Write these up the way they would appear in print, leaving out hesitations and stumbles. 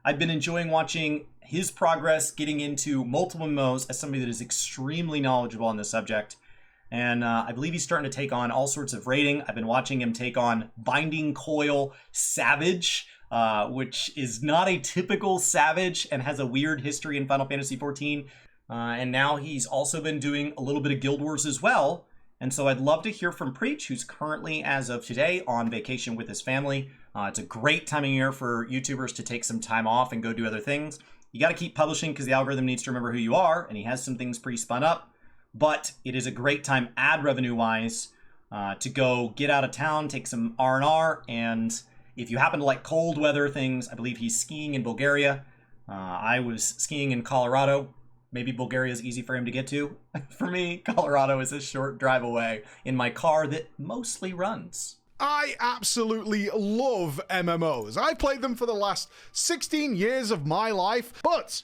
I've been enjoying watching his progress, getting into multiple MMOs as somebody that is extremely knowledgeable on the subject. And I believe he's starting to take on all sorts of raiding. I've been watching him take on Binding Coil Savage, which is not a typical Savage and has a weird history in Final Fantasy XIV. And now he's also been doing a little bit of Guild Wars as well. And so I'd love to hear from Preach, who's currently, as of today, on vacation with his family. It's a great time of year for YouTubers to take some time off and go do other things. You got to keep publishing because the algorithm needs to remember who you are, and he has some things pre-spun up. But it is a great time ad revenue-wise to go get out of town, take some R&R, and if you happen to like cold weather things, I believe he's skiing in Bulgaria. I was skiing in Colorado. Maybe Bulgaria is easy for him to get to. For me, Colorado is a short drive away in my car that mostly runs. I absolutely love MMOs. I've played them for the last 16 years of my life, but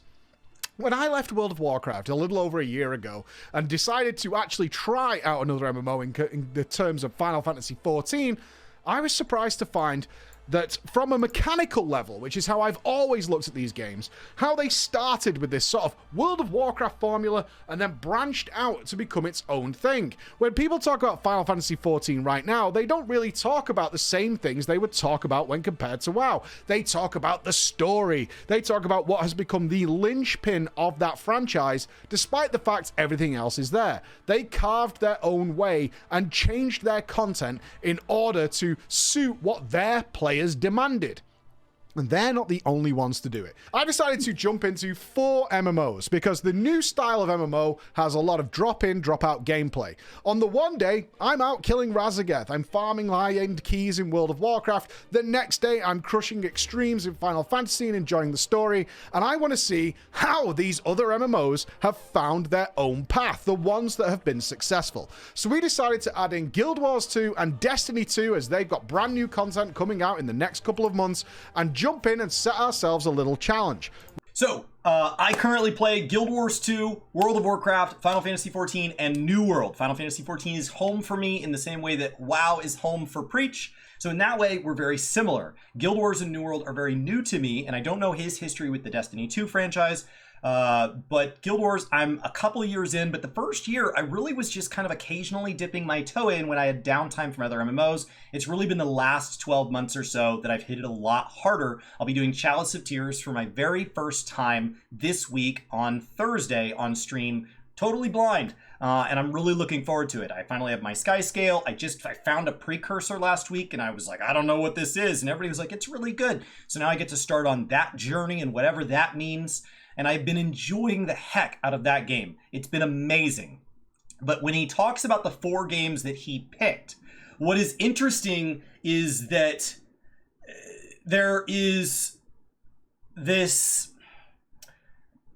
when I left World of Warcraft a little over a year ago and decided to actually try out another MMO in the terms of Final Fantasy XIV, I was surprised to find that from a mechanical level, which is how I've always looked at these games, how they started with this sort of World of Warcraft formula and then branched out to become its own thing. When people talk about Final Fantasy XIV right now, they don't really talk about the same things they would talk about when compared to WoW. They talk about the story. They talk about what has become the linchpin of that franchise, despite the fact everything else is there. They carved their own way and changed their content in order to suit what their players demanded. And they're not the only ones to do it. I decided to jump into 4 MMOs because the new style of MMO has a lot of drop-in, drop-out gameplay. On the one day, I'm out killing Razageth. I'm farming high-end keys in World of Warcraft. The next day, I'm crushing extremes in Final Fantasy and enjoying the story. And I want to see how these other MMOs have found their own path, the ones that have been successful. So we decided to add in Guild Wars 2 and Destiny 2 as they've got brand new content coming out in the next couple of months, and jump in and set ourselves a little challenge. So, I currently play Guild Wars 2, World of Warcraft, Final Fantasy XIV, and New World. Final Fantasy XIV is home for me in the same way that WoW is home for Preach. So in that way, we're very similar. Guild Wars and New World are very new to me, and I don't know his history with the Destiny 2 franchise. But Guild Wars, I'm a couple of years in, but the first year I really was just kind of occasionally dipping my toe in when I had downtime from other MMOs. It's really been the last 12 months or so that I've hit it a lot harder. I'll be doing Chalice of Tears for my very first time this week on Thursday on stream, totally blind. And I'm really looking forward to it. I finally have my Sky Scale. I found a precursor last week and I was like, I don't know what this is. And everybody was like, it's really good. So now I get to start on that journey and whatever that means. And I've been enjoying the heck out of that game. It's been amazing. But when he talks about the 4 games that he picked, what is interesting is that there is this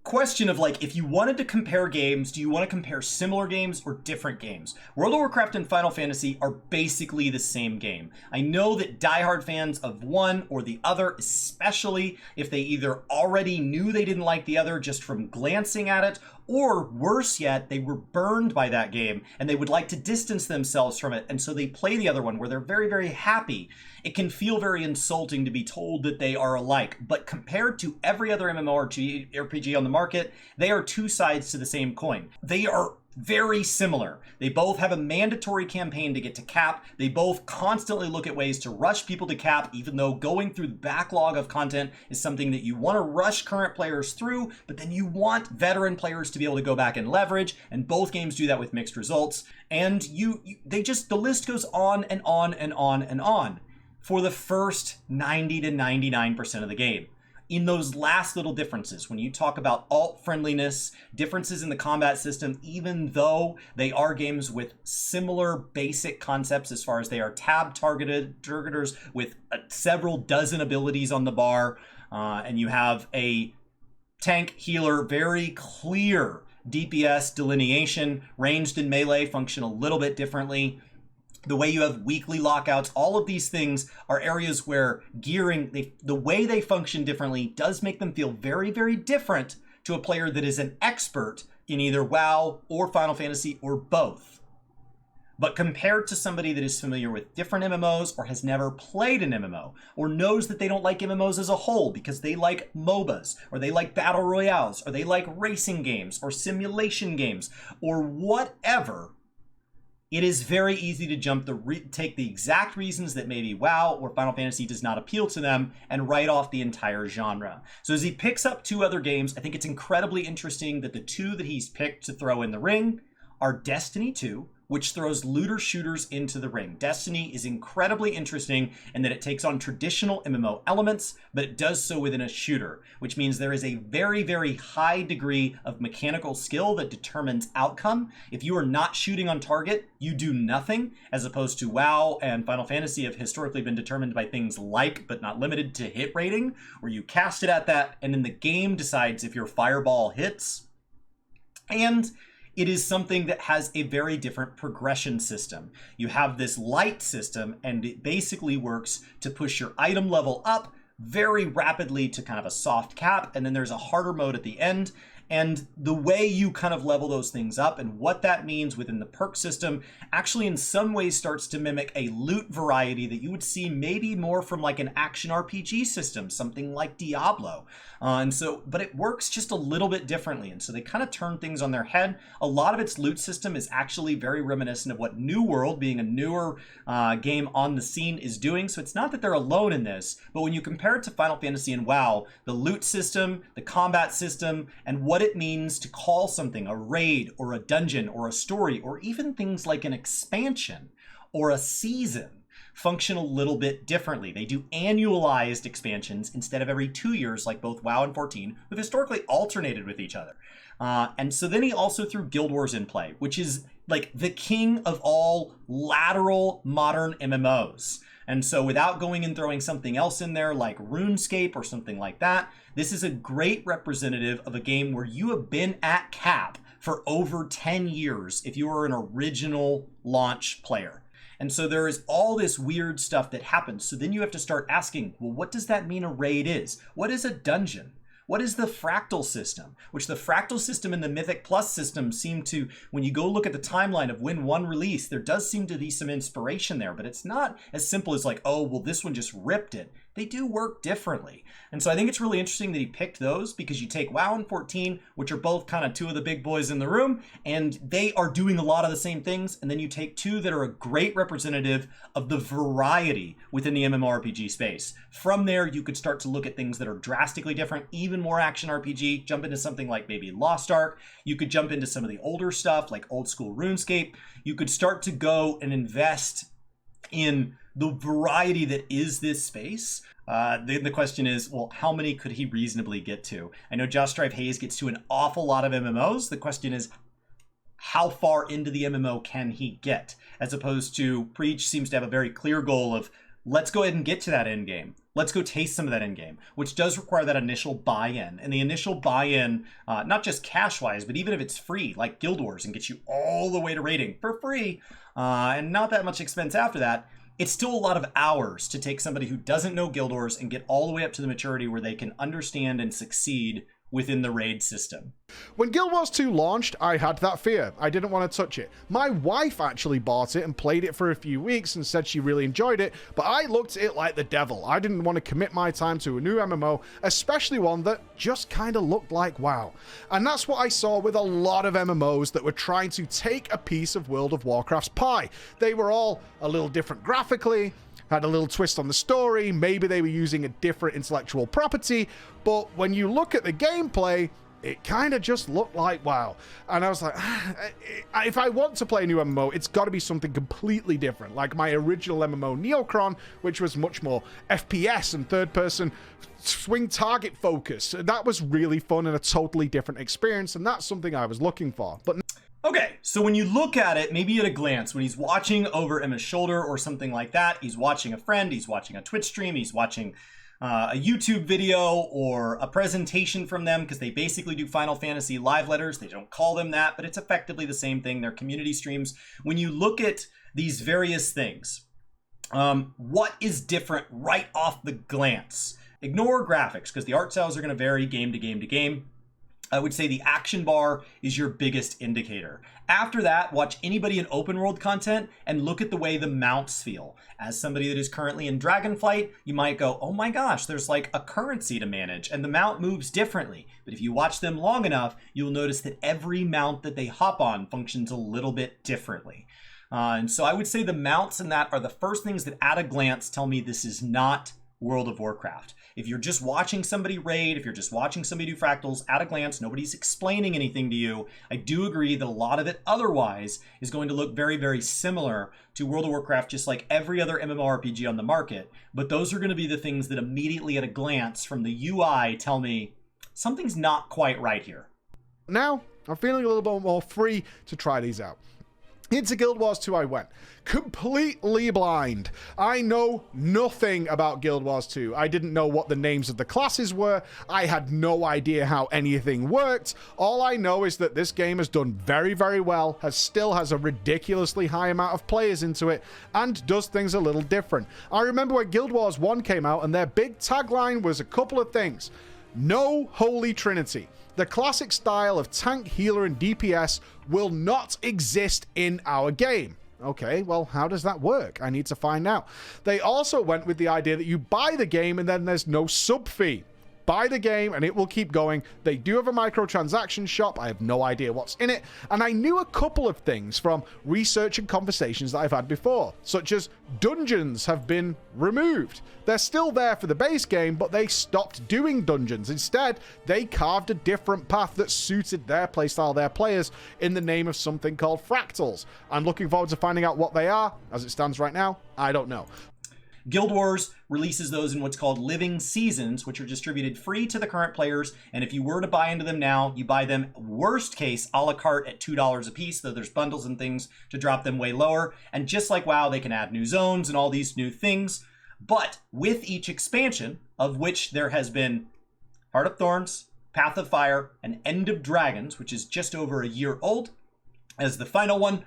question of like, if you wanted to compare games, do you want to compare similar games or different games? World of Warcraft and Final Fantasy are basically the same game. I know that diehard fans of one or the other, especially if they either already knew they didn't like the other just from glancing at it, or worse yet, they were burned by that game and they would like to distance themselves from it, and so they play the other one where they're very, very happy. It can feel very insulting to be told that they are alike, but compared to every other MMORPG on the market, they are 2 sides to the same coin. They are very similar. They both have a mandatory campaign to get to cap. They both constantly look at ways to rush people to cap, even though going through the backlog of content is something that you want to rush current players through, but then you want veteran players to be able to go back and leverage, and both games do that with mixed results. And the list goes on and on and on and on for the first 90 to 99% of the game. In those last little differences, when you talk about alt friendliness, differences in the combat system, even though they are games with similar basic concepts as far as they are tab targeters with several dozen abilities on the bar, and you have a tank healer, very clear DPS delineation, ranged and melee function a little bit differently. The way you have weekly lockouts, all of these things are areas where gearing, the way they function differently does make them feel very, very different to a player that is an expert in either WoW or Final Fantasy or both. But compared to somebody that is familiar with different MMOs or has never played an MMO or knows that they don't like MMOs as a whole because they like MOBAs or they like battle royales or they like racing games or simulation games or whatever, it is very easy to take the exact reasons that maybe WoW or Final Fantasy does not appeal to them and write off the entire genre. So as he picks up 2 other games, I think it's incredibly interesting that the 2 that he's picked to throw in the ring are Destiny 2, which throws looter shooters into the ring. Destiny is incredibly interesting in that it takes on traditional MMO elements, but it does so within a shooter, which means there is a very, very high degree of mechanical skill that determines outcome. If you are not shooting on target, you do nothing, as opposed to WoW and Final Fantasy have historically been determined by things like, but not limited to, hit rating, where you cast it at that, and then the game decides if your fireball hits. And it is something that has a very different progression system. You have this light system, and it basically works to push your item level up very rapidly to kind of a soft cap, and then there's a harder mode at the end. And the way you kind of level those things up and what that means within the perk system actually in some ways starts to mimic a loot variety that you would see maybe more from like an action RPG system, something like Diablo. But it works just a little bit differently. And so they kind of turn things on their head. A lot of its loot system is actually very reminiscent of what New World, being a newer game on the scene, is doing. So it's not that they're alone in this, but when you compare it to Final Fantasy and WoW, the loot system, the combat system, and what it means to call something a raid or a dungeon or a story or even things like an expansion or a season function a little bit differently. They do annualized expansions instead of every 2 years like both WoW and 14, who've historically alternated with each other. And so then he also threw Guild Wars in play, which is like the king of all lateral modern MMOs. And so without going and throwing something else in there like RuneScape or something like that, this is a great representative of a game where you have been at cap for over 10 years if you are an original launch player. And so there is all this weird stuff that happens. So then you have to start asking, well, what does that mean a raid is? What is a dungeon? What is the fractal system? Which the fractal system and the Mythic Plus system seem to, when you go look at the timeline of when one released, there does seem to be some inspiration there, but it's not as simple as like, oh, well, this one just ripped it. They do work differently. And so I think it's really interesting that he picked those because you take WoW and 14, which are both kind of 2 of the big boys in the room, and they are doing a lot of the same things. And then you take 2 that are a great representative of the variety within the MMORPG space. From there, you could start to look at things that are drastically different, even more action RPG, jump into something like maybe Lost Ark. You could jump into some of the older stuff like old school RuneScape. You could start to go and invest in the variety that is this space. The question is, well, how many could he reasonably get to? I know Josh Strive Hayes gets to an awful lot of MMOs. The question is, how far into the MMO can he get? As opposed to Preach seems to have a very clear goal of, let's go ahead and get to that end game. Let's go taste some of that end game, which does require that initial buy-in. And the initial buy-in, not just cash-wise, but even if it's free, like Guild Wars, and gets you all the way to rating for free, and not that much expense after that, it's still a lot of hours to take somebody who doesn't know Guild Wars and get all the way up to the maturity where they can understand and succeed within the raid system. When Guild Wars 2 launched, I had that fear. I didn't want to touch it. My wife actually bought it and played it for a few weeks and said she really enjoyed it, but I looked at it like the devil. I didn't want to commit my time to a new MMO, especially one that just kind of looked like WoW. And that's what I saw with a lot of MMOs that were trying to take a piece of World of Warcraft's pie. They were all a little different graphically, had a little twist on the story, maybe they were using a different intellectual property, but when you look at the gameplay, it kind of just looked like WoW. And I was like, if I want to play a new MMO, it's got to be something completely different, like my original MMO Neocron, which was much more FPS and third-person swing target focus. That was really fun and a totally different experience, and that's something I was looking for. But okay, so when you look at it, maybe at a glance, when he's watching over Emma's shoulder or something like that, he's watching a friend, he's watching a Twitch stream, he's watching a YouTube video or a presentation from them, because they basically do Final Fantasy live letters. They don't call them that, but it's effectively the same thing. They're community streams. When you look at these various things, what is different right off the glance? Ignore graphics, because the art styles are going to vary game to game to game. I would say the action bar is your biggest indicator. After that, watch anybody in open world content and look at the way the mounts feel. As somebody that is currently in Dragonflight, you might go, oh my gosh, there's like a currency to manage and the mount moves differently. But if you watch them long enough, you'll notice that every mount that they hop on functions a little bit differently. And so I would say the mounts in that are the first things that at a glance tell me this is not World of Warcraft. If you're just watching somebody raid, if you're just watching somebody do fractals, at a glance, nobody's explaining anything to you. I do agree that a lot of it otherwise is going to look very, very similar to World of Warcraft, just like every other MMORPG on the market. But those are going to be the things that immediately at a glance from the UI tell me something's not quite right here. Now, I'm feeling a little bit more free to try these out. Into Guild Wars 2 I went, completely blind. I know nothing about Guild Wars 2. I didn't know what the names of the classes were. I had no idea how anything worked. All I know is that this game has done very, very well, still has a ridiculously high amount of players into it, and does things a little different. I remember when Guild Wars 1 came out, and their big tagline was a couple of things. No Holy Trinity. The classic style of tank, healer, and DPS will not exist in our game. Okay, well, how does that work? I need to find out. They also went with the idea that you buy the game and then there's no sub fee. Buy the game and it will keep going. They do have a microtransaction shop. I have no idea what's in it. And I knew a couple of things from research and conversations that I've had before, such as dungeons have been removed. They're still there for the base game, but they stopped doing dungeons. Instead, they carved a different path that suited their playstyle, their players, in the name of something called fractals. I'm looking forward to finding out what they are. As it stands right now, I don't know. Guild Wars releases those in what's called living seasons, which are distributed free to the current players. And if you were to buy into them now, you buy them worst case a la carte at $2 a piece, though there's bundles and things to drop them way lower. And just like WoW, they can add new zones and all these new things. But with each expansion, of which there has been Heart of Thorns, Path of Fire, and End of Dragons, which is just over a year old as the final one,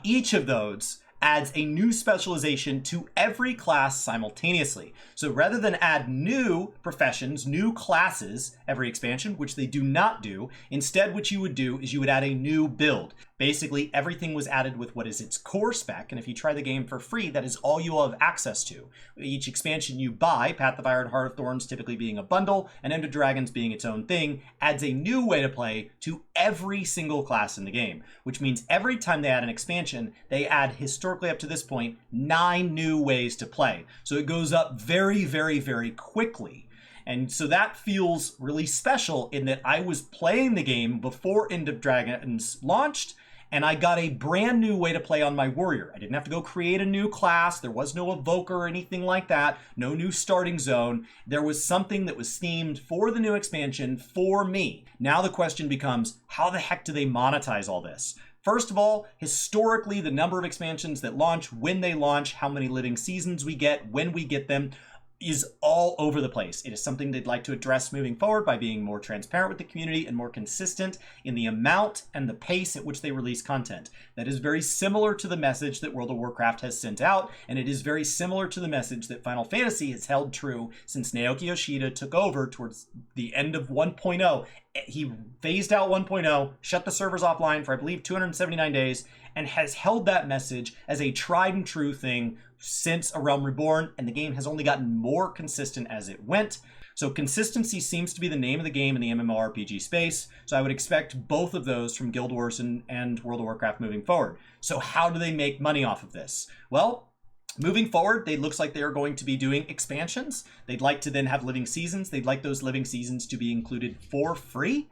each of those adds a new specialization to every class simultaneously. So rather than add new professions, new classes every expansion, which they do not do, instead what you would do is you would add a new build. Basically, everything was added with what is its core spec, and if you try the game for free, that is all you will have access to. Each expansion you buy, Path of Fire and Heart of Thorns typically being a bundle, and End of Dragons being its own thing, adds a new way to play to every single class in the game, which means every time they add an expansion, they add historically up to this point 9 new ways to play. So it goes up very, very, very quickly. And so that feels really special in that I was playing the game before End of Dragons launched, and I got a brand new way to play on my warrior. I didn't have to go create a new class. There was no evoker or anything like that. No new starting zone. There was something that was themed for the new expansion for me. Now the question becomes, how the heck do they monetize all this? First of all, historically, the number of expansions that launch, when they launch, how many living seasons we get, when we get them, is all over the place. It is something they'd like to address moving forward by being more transparent with the community and more consistent in the amount and the pace at which they release content. That is very similar to the message that World of Warcraft has sent out, and it is very similar to the message that Final Fantasy has held true since Naoki Yoshida took over towards the end of 1.0. He phased out 1.0, shut the servers offline for, I believe, 279 days, and has held that message as a tried and true thing since A Realm Reborn, and the game has only gotten more consistent as it went. So consistency seems to be the name of the game in the MMORPG space, so I would expect both of those from Guild Wars and World of Warcraft moving forward. So how do they make money off of this? Well, moving forward, it looks like they are going to be doing expansions. They'd like to then have living seasons. They'd like those living seasons to be included for free.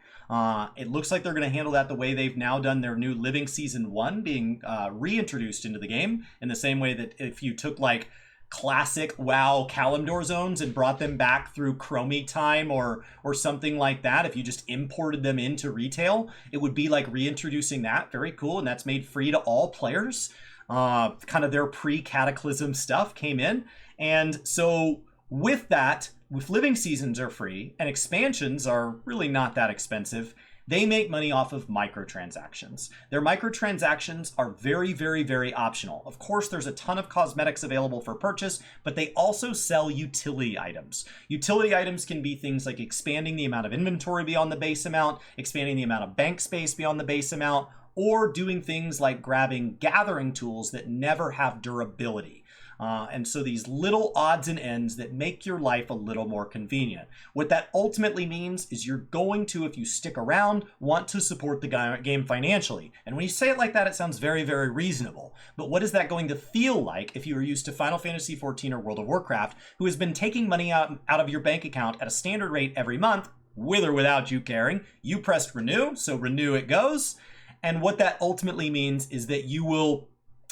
It looks like they're going to handle that the way they've now done their new Living Season 1 being reintroduced into the game, in the same way that if you took like classic WoW Kalimdor zones and brought them back through Chromie time or something like that, if you just imported them into retail, it would be like reintroducing that. Very cool, and that's made free to all players. Kind of their pre-Cataclysm stuff came in, and so with that, with living seasons are free and expansions are really not that expensive, They make money off of microtransactions. Their microtransactions are very, very, very optional. Of course, there's a ton of cosmetics available for purchase, but they also sell utility items. Utility items can be things like expanding the amount of inventory beyond the base amount, expanding the amount of bank space beyond the base amount, or doing things like grabbing gathering tools that never have durability. And so these little odds and ends that make your life a little more convenient. What that ultimately means is you're going to, if you stick around, want to support the game financially. And when you say it like that, it sounds very, very reasonable. But what is that going to feel like if you are used to Final Fantasy XIV or World of Warcraft, who has been taking money out of your bank account at a standard rate every month, with or without you caring? You pressed renew, so renew it goes. And what that ultimately means is that you will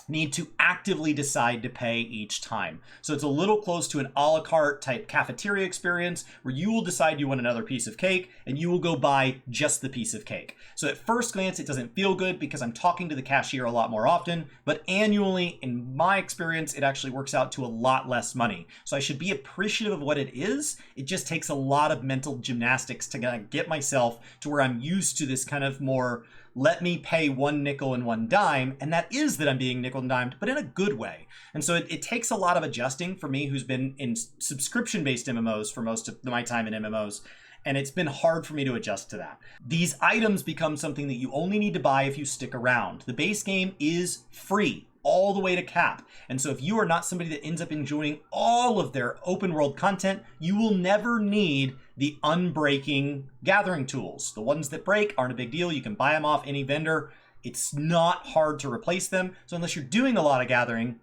need to actively decide to pay each time. So it's a little close to an a la carte type cafeteria experience where you will decide you want another piece of cake and you will go buy just the piece of cake. So at first glance, it doesn't feel good because I'm talking to the cashier a lot more often, but annually, in my experience, it actually works out to a lot less money. So I should be appreciative of what it is. It just takes a lot of mental gymnastics to kind of get myself to where I'm used to this kind of more let me pay 1 nickel and 1 dime, and that is that I'm being nickel and dimed, but in a good way. And so it takes a lot of adjusting for me, who's been in subscription-based MMOs for most of my time in MMOs, and it's been hard for me to adjust to that. These items become something that you only need to buy if you stick around. The base game is free all the way to cap. And so if you are not somebody that ends up enjoying all of their open world content, you will never need the unbreaking gathering tools. The ones that break aren't a big deal. You can buy them off any vendor. It's not hard to replace them. So unless you're doing a lot of gathering,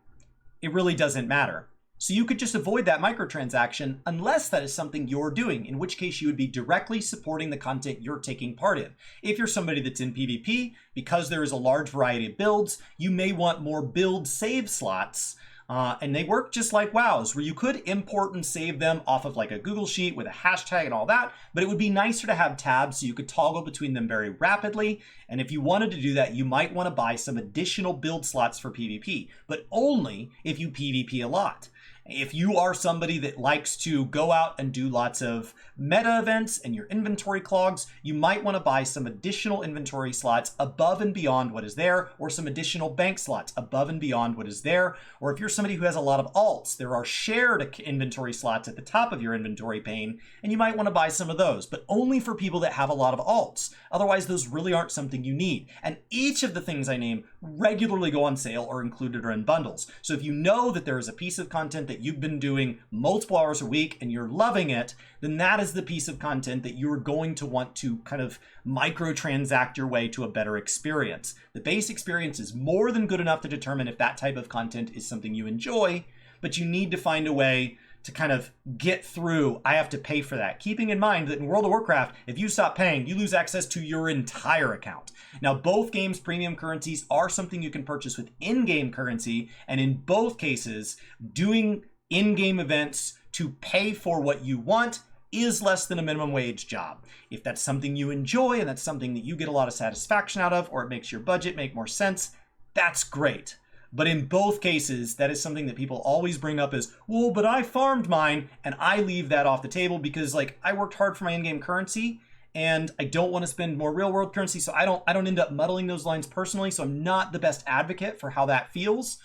it really doesn't matter. So you could just avoid that microtransaction unless that is something you're doing, in which case you would be directly supporting the content you're taking part in. If you're somebody that's in PvP, because there is a large variety of builds, you may want more build save slots. And they work just like WoWs, where you could import and save them off of like a Google Sheet with a hashtag and all that, but it would be nicer to have tabs so you could toggle between them very rapidly. And if you wanted to do that, you might want to buy some additional build slots for PvP, but only if you PvP a lot. If you are somebody that likes to go out and do lots of meta events and your inventory clogs, you might want to buy some additional inventory slots above and beyond what is there, or some additional bank slots above and beyond what is there. Or if you're somebody who has a lot of alts, there are shared inventory slots at the top of your inventory pane, and you might want to buy some of those, but only for people that have a lot of alts. Otherwise, those really aren't something you need. And each of the things I name regularly go on sale or included or in bundles. So if you know that there is a piece of content that you've been doing multiple hours a week and you're loving it, then that is the piece of content that you're going to want to kind of microtransact your way to a better experience. The base experience is more than good enough to determine if that type of content is something you enjoy, but you need to find a way to kind of get through, I have to pay for that. Keeping in mind that in World of Warcraft, if you stop paying, you lose access to your entire account. Now, both games' premium currencies are something you can purchase with in-game currency, and in both cases, doing in-game events to pay for what you want is less than a minimum wage job. If that's something you enjoy and that's something that you get a lot of satisfaction out of, or it makes your budget make more sense, that's great. But in both cases, that is something that people always bring up as, well, but I farmed mine, and I leave that off the table because, like, I worked hard for my in-game currency, and I don't want to spend more real-world currency, so I don't end up muddling those lines personally, so I'm not the best advocate for how that feels,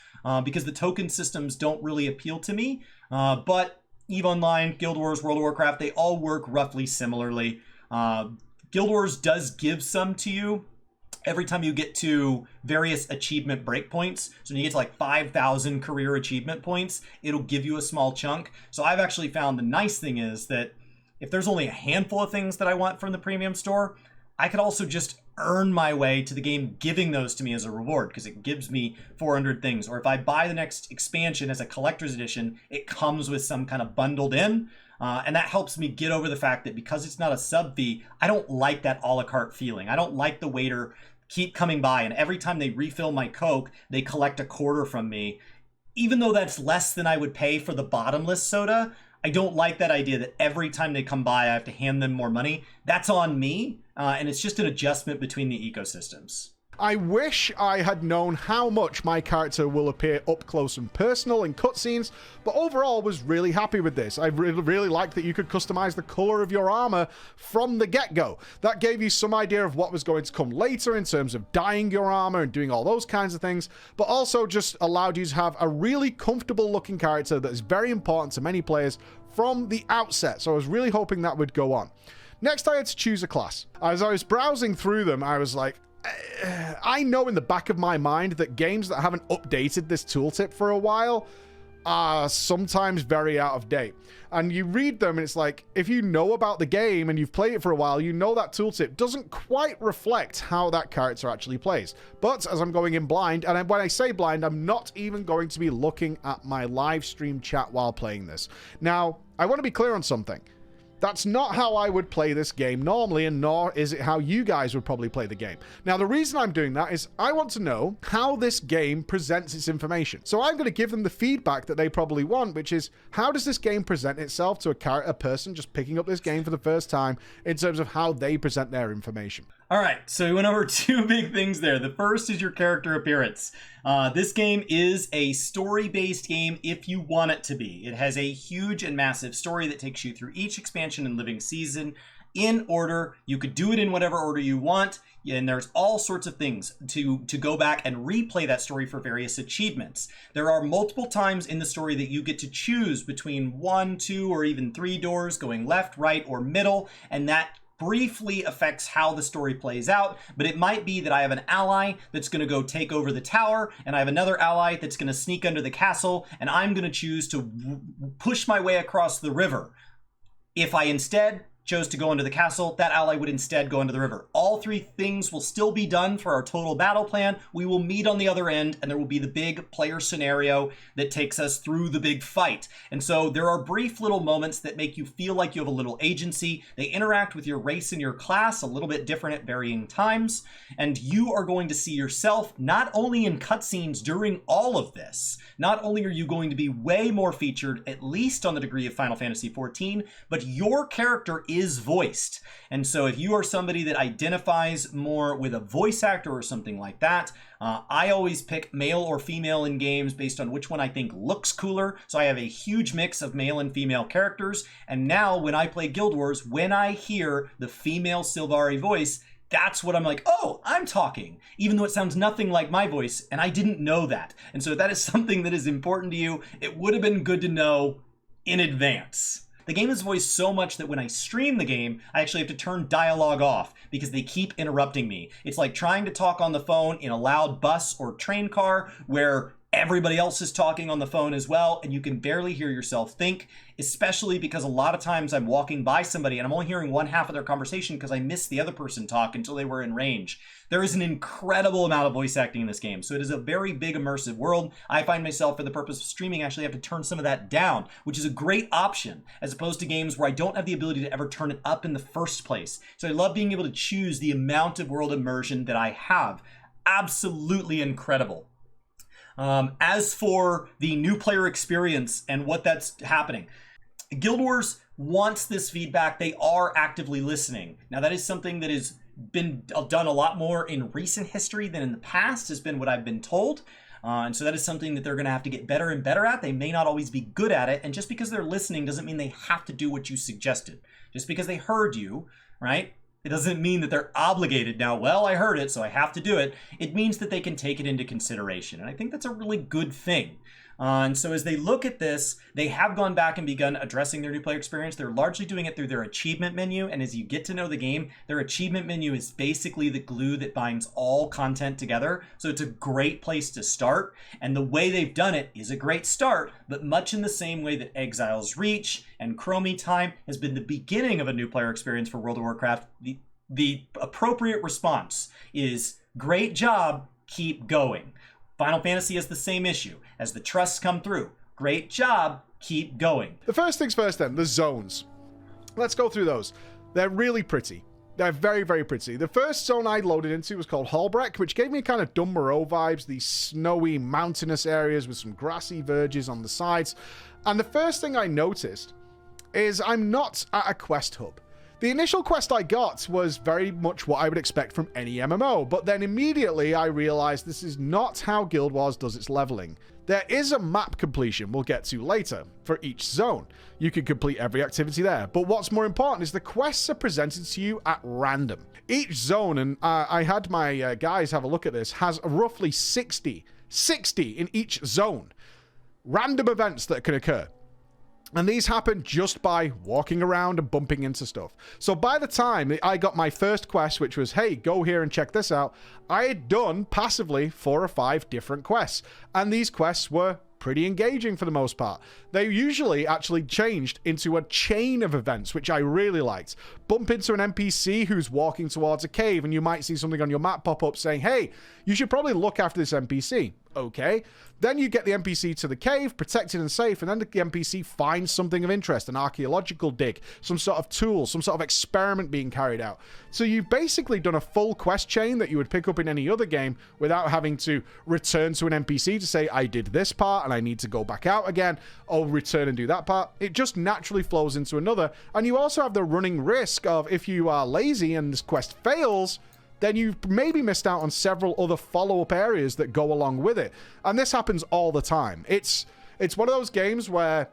because the token systems don't really appeal to me. But EVE Online, Guild Wars, World of Warcraft, they all work roughly similarly. Guild Wars does give some to you every time you get to various achievement breakpoints. So when you get to like 5,000 career achievement points, it'll give you a small chunk. So I've actually found the nice thing is that if there's only a handful of things that I want from the premium store, I could also just earn my way to the game giving those to me as a reward, because it gives me 400 things. Or if I buy the next expansion as a collector's edition, it comes with some kind of bundled in. And that helps me get over the fact that because it's not a sub fee, I don't like that a la carte feeling. I don't like the waiter keep coming by, and every time they refill my Coke, they collect a quarter from me. Even though that's less than I would pay for the bottomless soda, I don't like that idea that every time they come by, I have to hand them more money. That's on me, and it's just an adjustment between the ecosystems. I wish I had known how much my character will appear up close and personal in cutscenes, but overall was really happy with this. I really liked that you could customize the color of your armor from the get-go. That gave you some idea of what was going to come later in terms of dyeing your armor and doing all those kinds of things, but also just allowed you to have a really comfortable looking character that is very important to many players from the outset. So I was really hoping that would go on. Next, I had to choose a class. As I was browsing through them, I was like, I know in the back of my mind that games that haven't updated this tooltip for a while are sometimes very out of date. And you read them and it's like, if you know about the game and you've played it for a while, you know that tooltip doesn't quite reflect how that character actually plays. But as I'm going in blind, and when I say blind, I'm not even going to be looking at my live stream chat while playing this. Now, I want to be clear on something. That's not how I would play this game normally, and nor is it how you guys would probably play the game. Now, the reason I'm doing that is I want to know how this game presents its information. So I'm going to give them the feedback that they probably want, which is, how does this game present itself to a person just picking up this game for the first time in terms of how they present their information? All right, so we went over two big things there. The first is your character appearance. This game is a story-based game if you want it to be. It has a huge and massive story that takes you through each expansion and living season in order. You could do it in whatever order you want, and there's all sorts of things to go back and replay that story for various achievements. There are multiple times in the story that you get to choose between 1, 2, or even 3 doors going left, right, or middle, and that briefly affects how the story plays out. But it might be that I have an ally that's going to go take over the tower, and I have another ally that's going to sneak under the castle, and I'm going to choose to push my way across the river. If I instead chose to go into the castle, that ally would instead go into the river. All three things will still be done for our total battle plan. We will meet on the other end, and there will be the big player scenario that takes us through the big fight. And so there are brief little moments that make you feel like you have a little agency. They interact with your race and your class a little bit different at varying times, and you are going to see yourself not only in cutscenes during all of this. Not only are you going to be way more featured, at least on the degree of Final Fantasy XIV, but your character is voiced. And so if you are somebody that identifies more with a voice actor or something like that, I always pick male or female in games based on which one I think looks cooler. So I have a huge mix of male and female characters. And now when I play Guild Wars, when I hear the female Sylvari voice, that's what I'm like, oh, I'm talking, even though it sounds nothing like my voice, and I didn't know that. And so if that is something that is important to you, it would have been good to know in advance. The game is voiced so much that when I stream the game, I actually have to turn dialogue off because they keep interrupting me. It's like trying to talk on the phone in a loud bus or train car where everybody else is talking on the phone as well, and you can barely hear yourself think, especially because a lot of times I'm walking by somebody and I'm only hearing one half of their conversation because I missed the other person talk until they were in range. There is an incredible amount of voice acting in this game, so it is a very big immersive world. I find myself, for the purpose of streaming, actually have to turn some of that down, which is a great option, as opposed to games where I don't have the ability to ever turn it up in the first place. So I love being able to choose the amount of world immersion that I have. Absolutely incredible. As for the new player experience and what that's happening, Guild Wars wants this feedback. They are actively listening. Now, that is something that has been done a lot more in recent history than in the past, has been what I've been told. And so that is something that they're going to have to get better and better at. They may not always be good at it. And just because they're listening doesn't mean they have to do what you suggested. Just because they heard you, right? It doesn't mean that they're obligated now, well, I heard it, so I have to do it. It means that they can take it into consideration. And I think that's a really good thing. And so as they look at this, they have gone back and begun addressing their new player experience. They're largely doing it through their achievement menu. And as you get to know the game, their achievement menu is basically the glue that binds all content together. So it's a great place to start. And the way they've done it is a great start, but much in the same way that Exile's Reach and Chromie Time has been the beginning of a new player experience for World of Warcraft. The appropriate response is, great job, keep going. Final Fantasy has the same issue. As the trusts come through, great job, keep going. The first things first then, the zones. Let's go through those. They're really pretty. They're very, very pretty. The first zone I loaded into was called Holbreck, which gave me kind of Dun Moreau vibes, these snowy, mountainous areas with some grassy verges on the sides. And the first thing I noticed is I'm not at a quest hub. The initial quest I got was very much what I would expect from any MMO, but then immediately I realized this is not how Guild Wars does its leveling. There is a map completion we'll get to later for each zone. You can complete every activity there, but what's more important is the quests are presented to you at random. Each zone, and I had my guys have a look at this, has roughly 60 in each zone. Random events that can occur. And these happen just by walking around and bumping into stuff. So by the time I got my first quest, which was, hey, go here and check this out, I had done passively 4 or 5 different quests. And these quests were pretty engaging for the most part. They usually actually changed into a chain of events, which I really liked. Bump into an NPC who's walking towards a cave, and you might see something on your map pop up saying, hey, you should probably look after this NPC. Okay. Then you get the NPC to the cave, protected and safe, and then the NPC finds something of interest, an archaeological dig, some sort of tool, some sort of experiment being carried out. So you've basically done a full quest chain that you would pick up in any other game without having to return to an NPC to say, I did this part and I need to go back out again, or return and do that part. It just naturally flows into another. And you also have the running risk of, if you are lazy and this quest fails, then you've maybe missed out on several other follow-up areas that go along with it. And this happens all the time. It's one of those games where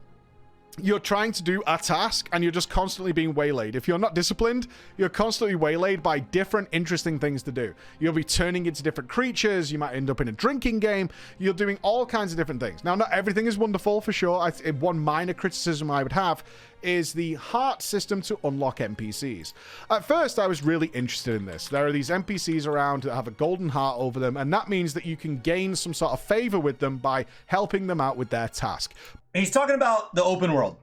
you're trying to do a task and you're just constantly being waylaid. If you're not disciplined, you're constantly waylaid by different interesting things to do. You'll be turning into different creatures. You might end up in a drinking game. You're doing all kinds of different things. Now, not everything is wonderful, for sure. One minor criticism I would have is the heart system to unlock NPCs. At first, I was really interested in this. There are these NPCs around that have a golden heart over them, and that means that you can gain some sort of favor with them by helping them out with their task. He's talking about the open world.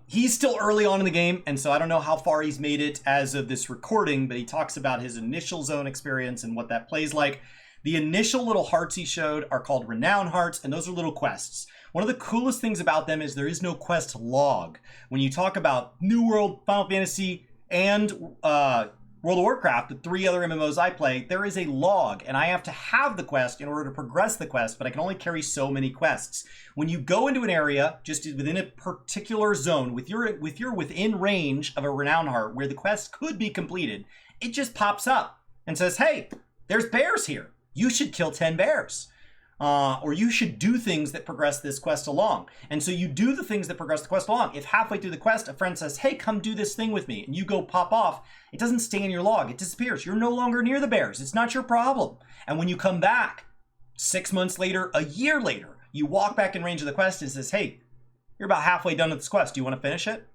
He's still early on in the game, and so I don't know how far he's made it as of this recording, but he talks about his initial zone experience and what that plays like. The initial little hearts he showed are called Renown Hearts, and those are little quests. One of the coolest things about them is there is no quest log. When you talk about New World, Final Fantasy, and World of Warcraft, the 3 other MMOs I play, there is a log, and I have to have the quest in order to progress the quest, but I can only carry so many quests. When you go into an area, just within a particular zone, if you're within range of a Renown Heart where the quest could be completed, it just pops up and says, hey, there's bears here. You should kill 10 bears. Or you should do things that progress this quest along. And so you do the things that progress the quest along. If halfway through the quest, a friend says, hey, come do this thing with me, and you go pop off, it doesn't stay in your log. It disappears. You're no longer near the bears. It's not your problem. And when you come back 6 months later, a year later, you walk back in range of the quest and says, hey, you're about halfway done with this quest. Do you want to finish it?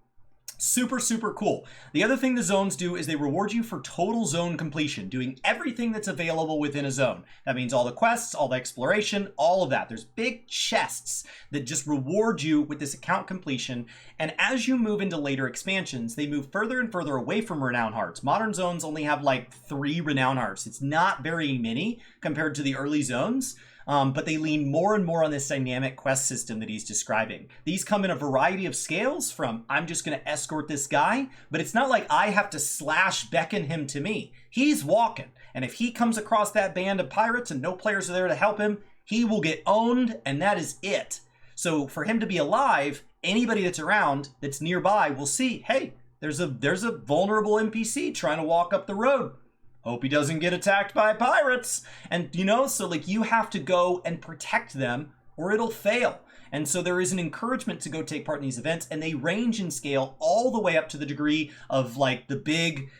Super, super cool. The other thing the zones do is they reward you for total zone completion, doing everything that's available within a zone. That means all the quests, all the exploration, all of that. There's big chests that just reward you with this account completion. And as you move into later expansions, they move further and further away from Renown Hearts. Modern zones only have like 3 Renown Hearts. It's not very many compared to the early zones. But they lean more and more on this dynamic quest system that he's describing. These come in a variety of scales, from I'm just going to escort this guy, but it's not like I have to slash beckon him to me. He's walking, and if he comes across that band of pirates and no players are there to help him, he will get owned, and that is it. So for him to be alive, anybody that's around, that's nearby, will see, hey, there's a vulnerable NPC trying to walk up the road. Hope he doesn't get attacked by pirates. And, so like you have to go and protect them or it'll fail. And so there is an encouragement to go take part in these events, and they range in scale all the way up to the degree of like the big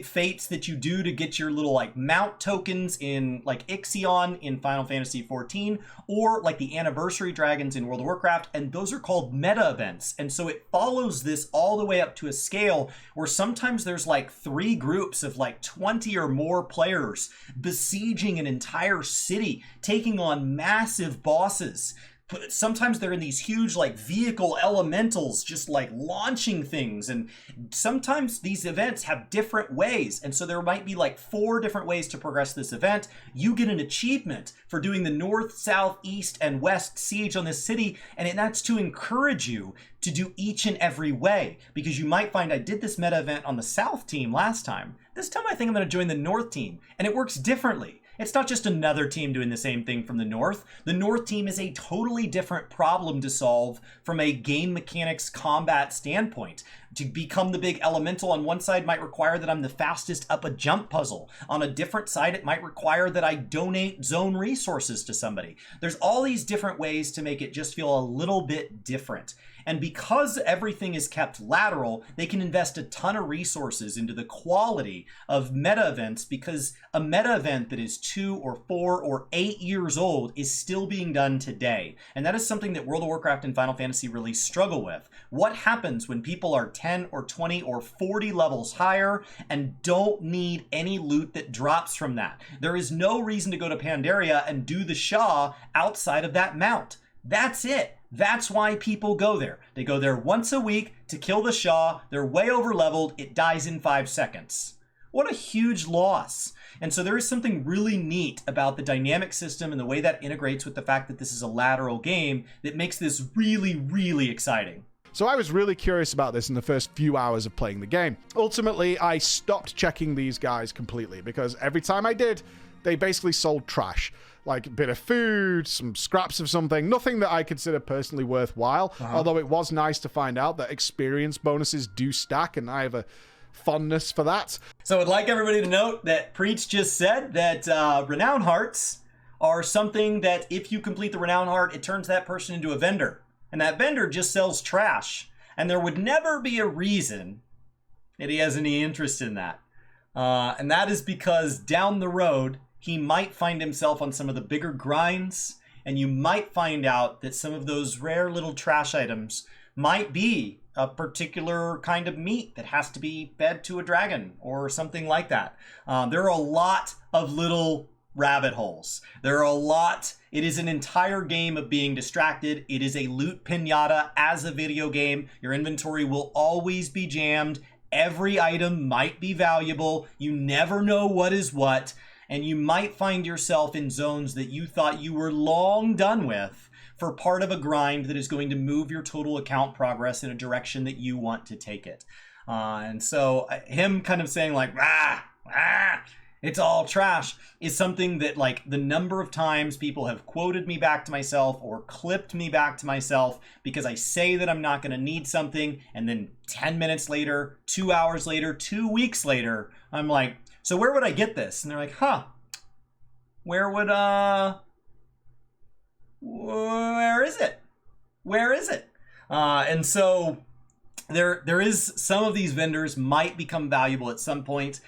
fates that you do to get your little like mount tokens in like Ixion in Final Fantasy XIV, or like the anniversary dragons in World of Warcraft, and those are called meta events. And so it follows this all the way up to a scale where sometimes there's like 3 groups of like 20 or more players besieging an entire city, taking on massive bosses. But sometimes they're in these huge like vehicle elementals just like launching things, and sometimes these events have different ways, and so there might be like 4 different ways to progress this event. You get an achievement for doing the north, south, east, and west siege on this city, and that's to encourage you to do each and every way, because you might find I did this meta event on the south team last time. This time I think I'm going to join the north team, and it works differently. It's not just another team doing the same thing from the north. The north team is a totally different problem to solve from a game mechanics combat standpoint. To become the big elemental on one side might require that I'm the fastest up a jump puzzle. On a different side, it might require that I donate zone resources to somebody. There's all these different ways to make it just feel a little bit different. And because everything is kept lateral, they can invest a ton of resources into the quality of meta events, because a meta event that is 2 or 4 or 8 years old is still being done today. And that is something that World of Warcraft and Final Fantasy really struggle with. What happens when people are 10 or 20 or 40 levels higher and don't need any loot that drops from that? There is no reason to go to Pandaria and do the Shah outside of that mount. That's it. That's why people go there. They go there once a week to kill the Shah. They're way over leveled. It dies in 5 seconds. What a huge loss. And so there is something really neat about the dynamic system and the way that integrates with the fact that this is a lateral game that makes this really, really exciting. So I was really curious about this in the first few hours of playing the game. Ultimately, I stopped checking these guys completely because every time I did, they basically sold trash. Like a bit of food, some scraps of something, nothing that I consider personally worthwhile. Although it was nice to find out that experience bonuses do stack, and I have a fondness for that. So I'd like everybody to note that Preach just said that Renown Hearts are something that if you complete the Renown Heart, it turns that person into a vendor. And that vendor just sells trash. And there would never be a reason that he has any interest in that. And that is because down the road, he might find himself on some of the bigger grinds, and you might find out that some of those rare little trash items might be a particular kind of meat that has to be fed to a dragon or something like that. There are a lot of little rabbit holes. There are a lot. It is an entire game of being distracted. It is a loot pinata as a video game. Your inventory will always be jammed. Every item might be valuable. You never know what is what. And you might find yourself in zones that you thought you were long done with for part of a grind that is going to move your total account progress in a direction that you want to take it. And so him kind of saying like, it's all trash is something that, like, the number of times people have quoted me back to myself or clipped me back to myself because I say that I'm not going to need something, and then 10 minutes later, 2 hours later, 2 weeks later, I'm like, so where would I get this? And they're like, where is it? Where is it? And so there is some of these vendors might become valuable at some point.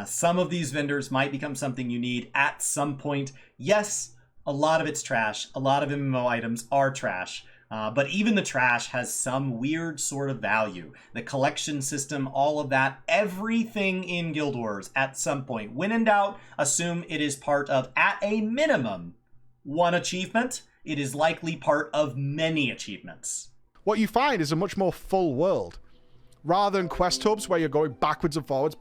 Some of these vendors might become something you need at some point. Yes, a lot of it's trash. A lot of MMO items are trash. But even the trash has some weird sort of value. The collection system, all of that, everything in Guild Wars at some point. When in doubt, assume it is part of, at a minimum, one achievement. It is likely part of many achievements. What you find is a much more full world. Rather than quest hubs where you're going backwards and forwards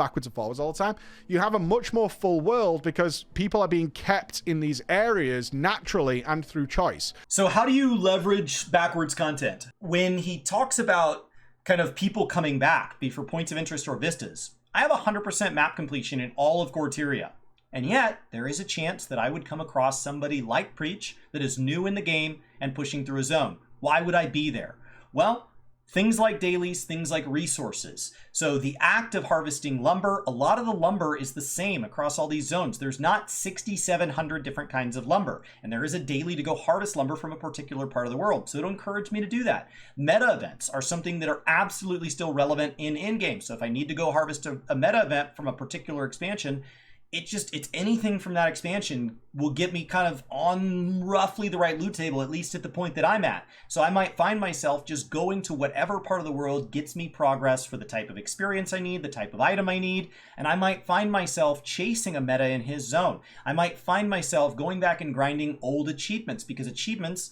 all the time, you have a much more full world because people are being kept in these areas naturally and through choice. So how do you leverage backwards content? When he talks about kind of people coming back, be for points of interest or vistas, I have 100% map completion in all of Tyria. And yet, there is a chance that I would come across somebody like Preach that is new in the game and pushing through a zone. Why would I be there? Well, things like dailies, things like resources. So the act of harvesting lumber, a lot of the lumber is the same across all these zones. There's not 6,700 different kinds of lumber. And there is a daily to go harvest lumber from a particular part of the world. So it'll encourage me to do that. Meta events are something that are absolutely still relevant in in-game. So if I need to go harvest a meta event from a particular expansion, it's anything from that expansion will get me kind of on roughly the right loot table, at least at the point that I'm at. So I might find myself just going to whatever part of the world gets me progress for the type of experience I need, the type of item I need, and I might find myself chasing a meta in his zone. I might find myself going back and grinding old achievements, because achievements,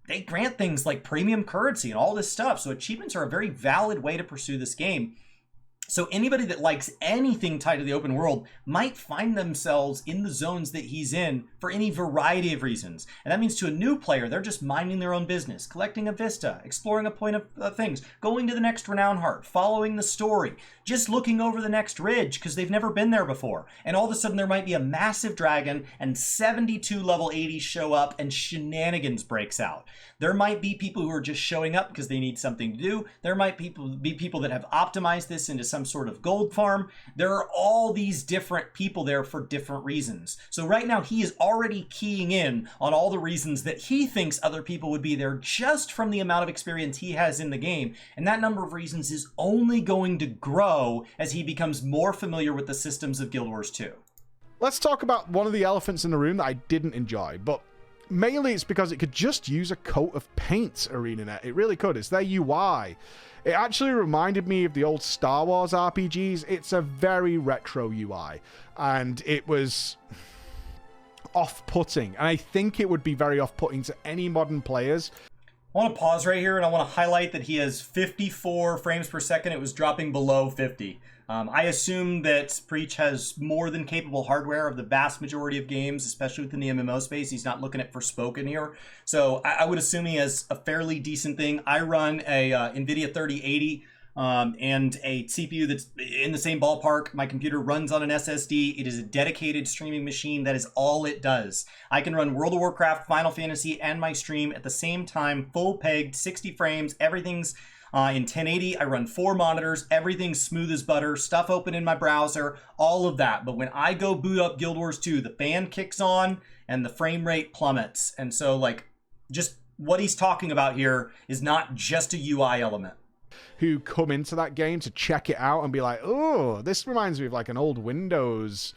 they grant things like premium currency and all this stuff. So achievements are a very valid way to pursue this game. So anybody that likes anything tied to the open world might find themselves in the zones that he's in for any variety of reasons. And that means to a new player, they're just minding their own business, collecting a vista, exploring a point of things, going to the next Renown Heart, following the story, just looking over the next ridge because they've never been there before. And all of a sudden there might be a massive dragon and 72 level 80s show up and shenanigans breaks out. There might be people who are just showing up because they need something to do. There might be people that have optimized this into some sort of gold farm. There are all these different people there for different reasons. So right now he is already keying in on all the reasons that he thinks other people would be there just from the amount of experience he has in the game. And that number of reasons is only going to grow as he becomes more familiar with the systems of Guild Wars 2. Let's talk about one of the elephants in the room that I didn't enjoy, but mainly it's because it could just use a coat of paint, ArenaNet. It really could. It's their UI. It actually reminded me of the old Star Wars RPGs. It's a very retro UI, and it was off-putting. And I think it would be very off-putting to any modern players. I want to pause right here and I want to highlight that he has 54 frames per second. It was dropping below 50. I assume that Preach has more than capable hardware of the vast majority of games, especially within the MMO space. He's not looking at Forspoken here. So I would assume he has a fairly decent thing. I run a NVIDIA 3080 and a CPU that's in the same ballpark. My computer runs on an SSD. It is a dedicated streaming machine. That is all it does. I can run World of Warcraft, Final Fantasy, and my stream at the same time, full pegged, 60 frames. Everything's in 1080. I run 4 monitors. Everything's smooth as butter. Stuff open in my browser. All of that. But when I go boot up Guild Wars 2, the fan kicks on and the frame rate plummets. And so, like, just what he's talking about here is not just a UI element. Who come into that game to check it out and be like, oh, this reminds me of like an old Windows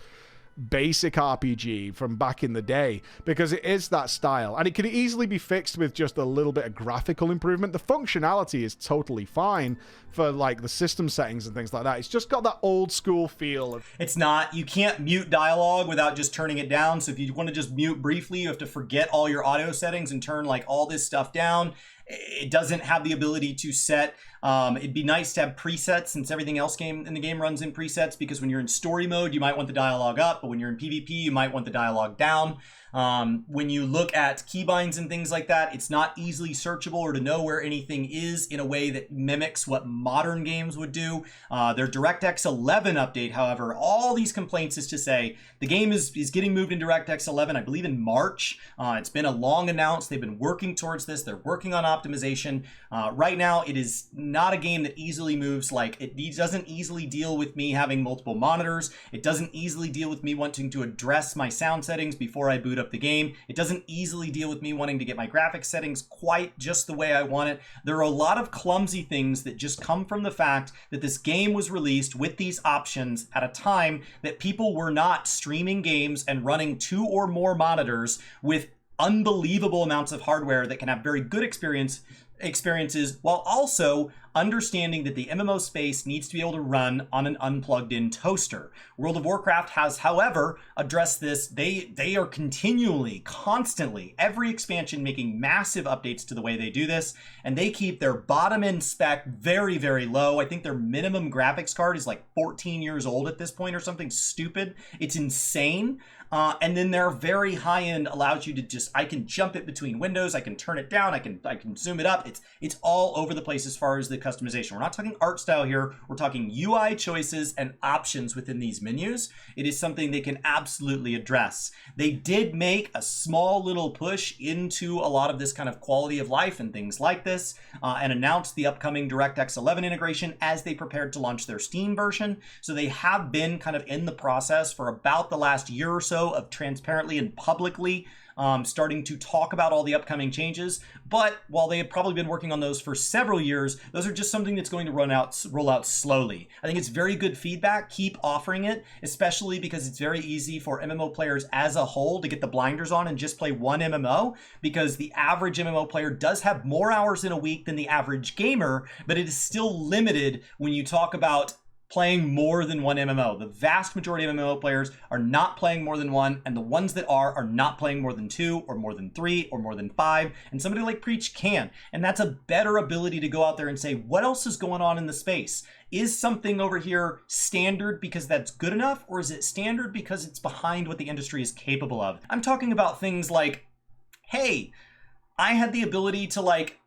basic RPG from back in the day, because it is that style, and it can easily be fixed with just a little bit of graphical improvement. The functionality is totally fine for like the system settings and things like that. It's just got that old school feel. It's not, you can't mute dialogue without just turning it down. So if you want to just mute briefly, you have to forget all your audio settings and turn like all this stuff down. It doesn't have the ability to set. It'd be nice to have presets, since everything else in the game runs in presets, because when you're in story mode, you might want the dialogue up, but when you're in PvP, you might want the dialogue down. When you look at keybinds and things like that, it's not easily searchable or to know where anything is in a way that mimics what modern games would do. Their DirectX 11 update, however, all these complaints is to say the game is getting moved in DirectX 11, I believe in March. It's been a long announced. They've been working towards this. They're working on optimization. Right now, it is not a game that easily moves. Like, it doesn't easily deal with me having multiple monitors. It doesn't easily deal with me wanting to address my sound settings before I boot up the game. It doesn't easily deal with me wanting to get my graphics settings quite just the way I want it. There are a lot of clumsy things that just come from the fact that this game was released with these options at a time that people were not streaming games and running 2 or more monitors with unbelievable amounts of hardware that can have very good experiences, while also understanding that the MMO space needs to be able to run on an unplugged in toaster. World of Warcraft has, however, addressed this. They are constantly, every expansion making massive updates to the way they do this, and they keep their bottom end spec very, very low. I think their minimum graphics card is like 14 years old at this point or something stupid. It's insane. And then their very high end allows you to just, I can jump it between windows, I can turn it down, I can zoom it up. It's all over the place as far as the customization. We're not talking art style here. We're talking UI choices and options within these menus. It is something they can absolutely address. They did make a small little push into a lot of this kind of quality of life and things like this, and announced the upcoming DirectX 11 integration as they prepared to launch their Steam version. So they have been kind of in the process for about the last year or so of transparently and publicly starting to talk about all the upcoming changes. But while they have probably been working on those for several years, those are just something that's going to roll out slowly. I think it's very good feedback. Keep offering it, especially because it's very easy for MMO players as a whole to get the blinders on and just play one MMO, because the average MMO player does have more hours in a week than the average gamer, but it is still limited when you talk about playing more than one MMO. The vast majority of MMO players are not playing more than one, and the ones that are not playing more than 2 or more than 3 or more than 5, and somebody like Preach can. And that's a better ability to go out there and say, what else is going on in the space? Is something over here standard because that's good enough, or is it standard because it's behind what the industry is capable of? I'm talking about things like, hey, I had the ability to like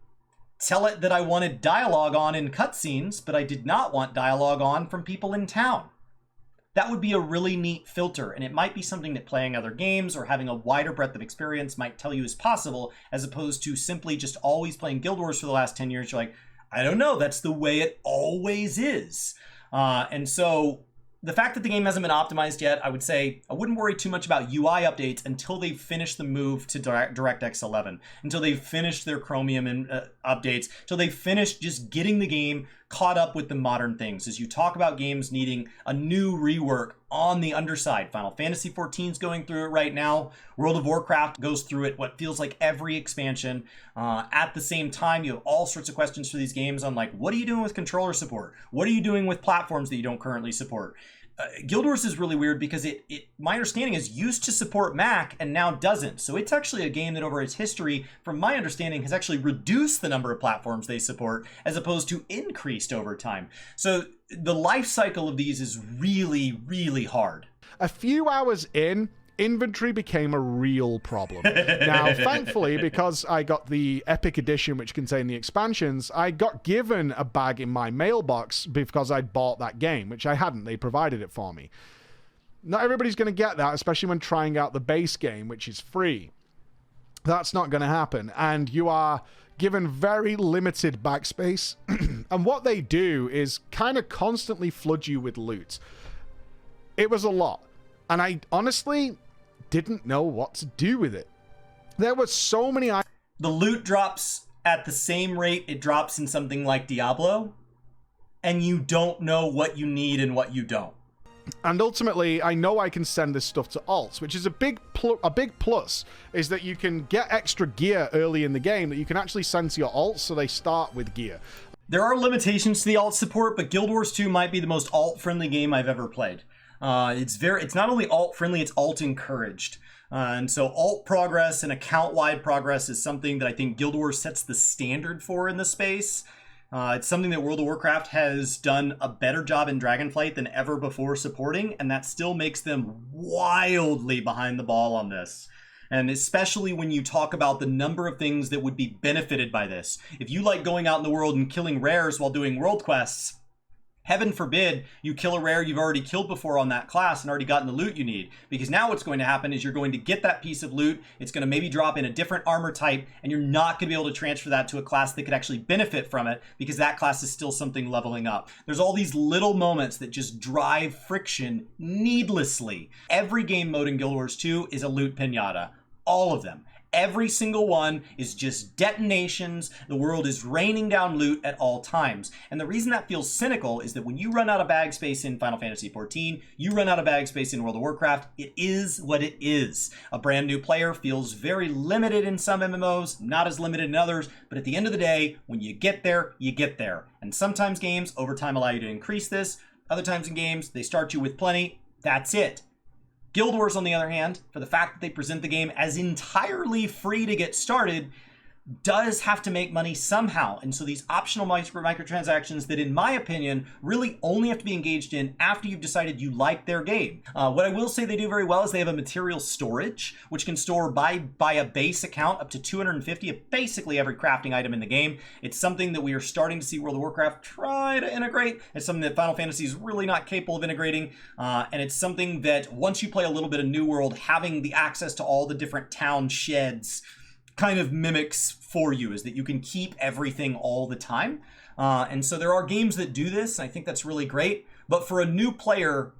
tell it that I wanted dialogue on in cutscenes, but I did not want dialogue on from people in town. That would be a really neat filter, and it might be something that playing other games or having a wider breadth of experience might tell you is possible, as opposed to simply just always playing Guild Wars for the last 10 years. You're like, I don't know, that's the way it always is. And so the fact that the game hasn't been optimized yet, I would say I wouldn't worry too much about UI updates until they've finished the move to DirectX 11, until they've finished their Chromium updates, until they've finished just getting the game caught up with the modern things. As you talk about games needing a new rework on the underside, Final Fantasy XIV is going through it right now. World of Warcraft goes through it what feels like every expansion. At the same time, you have all sorts of questions for these games on like, what are you doing with controller support? What are you doing with platforms that you don't currently support? Guild Wars is really weird because my understanding is used to support Mac and now doesn't. So it's actually a game that over its history, from my understanding, has actually reduced the number of platforms they support as opposed to increased over time. So the life cycle of these is really, really hard. A few hours in, inventory became a real problem. Now, thankfully, because I got the Epic Edition, which contained the expansions, I got given a bag in my mailbox because I'd bought that game, which I hadn't. They provided it for me. Not everybody's going to get that, especially when trying out the base game, which is free. That's not going to happen. And you are given very limited backspace. And what they do is kind of constantly flood you with loot. It was a lot. And I honestly didn't know what to do with it. There were so many... The loot drops at the same rate it drops in something like Diablo, and you don't know what you need and what you don't. And ultimately, I know I can send this stuff to alts, which is a big plus, is that you can get extra gear early in the game that you can actually send to your alts, so they start with gear. There are limitations to the alt support, but Guild Wars 2 might be the most alt-friendly game I've ever played. It's not only alt-friendly, it's alt-encouraged. And so alt progress and account-wide progress is something that I think Guild Wars sets the standard for in the space. It's something that World of Warcraft has done a better job in Dragonflight than ever before supporting, and that still makes them wildly behind the ball on this. And especially when you talk about the number of things that would be benefited by this. If you like going out in the world and killing rares while doing world quests, heaven forbid you kill a rare you've already killed before on that class and already gotten the loot you need. Because now what's going to happen is you're going to get that piece of loot, it's going to maybe drop in a different armor type, and you're not going to be able to transfer that to a class that could actually benefit from it because that class is still something leveling up. There's all these little moments that just drive friction needlessly. Every game mode in Guild Wars 2 is a loot pinata. All of them. Every single one is just detonations. The world is raining down loot at all times. And the reason that feels cynical is that when you run out of bag space in Final Fantasy XIV, you run out of bag space in World of Warcraft, it is what it is. A brand new player feels very limited in some MMOs, not as limited in others, but at the end of the day, when you get there, you get there. And sometimes games over time allow you to increase this. Other times in games, they start you with plenty. That's it. Guild Wars, on the other hand, for the fact that they present the game as entirely free to get started, does have to make money somehow. And so these optional microtransactions that, in my opinion, really only have to be engaged in after you've decided you like their game. What I will say they do very well is they have a material storage, which can store by a base account up to 250 of basically every crafting item in the game. It's something that we are starting to see World of Warcraft try to integrate. It's something that Final Fantasy is really not capable of integrating. And it's something that once you play a little bit of New World, having the access to all the different town sheds kind of mimics for you, is that you can keep everything all the time. And so there are games that do this, and I think that's really great. But for a new player,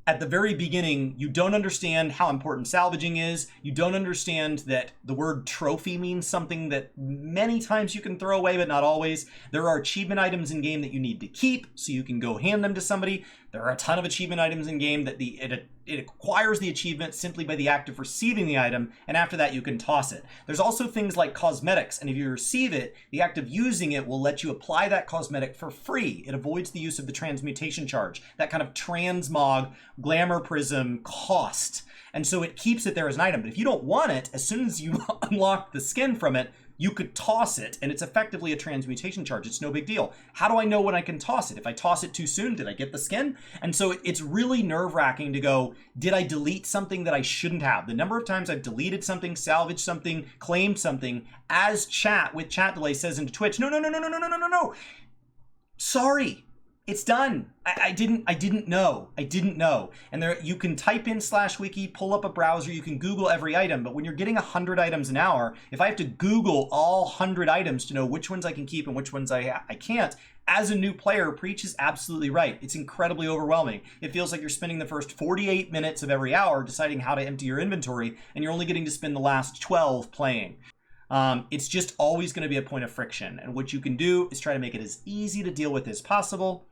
at the very beginning, you don't understand how important salvaging is. You don't understand that the word trophy means something that many times you can throw away, but not always. There are achievement items in game that you need to keep, so you can go hand them to somebody. There are a ton of achievement items in game that it acquires the achievement simply by the act of receiving the item, and after that you can toss it. There's also things like cosmetics, and if you receive it, the act of using it will let you apply that cosmetic for free. It avoids the use of the transmutation charge, that kind of transmog, glamour prism cost. And so it keeps it there as an item. But if you don't want it, as soon as you unlock the skin from it, you could toss it, and it's effectively a transmutation charge. It's no big deal. How do I know when I can toss it? If I toss it too soon, did I get the skin? And so it's really nerve-wracking to go, did I delete something that I shouldn't have? The number of times I've deleted something, salvaged something, claimed something, as chat with chat delay says into Twitch, no. Sorry. It's done. I didn't know. And there, you can type in /wiki, pull up a browser, you can Google every item, but when you're getting 100 items an hour, if I have to Google all 100 items to know which ones I can keep and which ones I can't, as a new player, Preach is absolutely right. It's incredibly overwhelming. It feels like you're spending the first 48 minutes of every hour deciding how to empty your inventory, and you're only getting to spend the last 12 playing. It's just always going to be a point of friction, and what you can do is try to make it as easy to deal with as possible.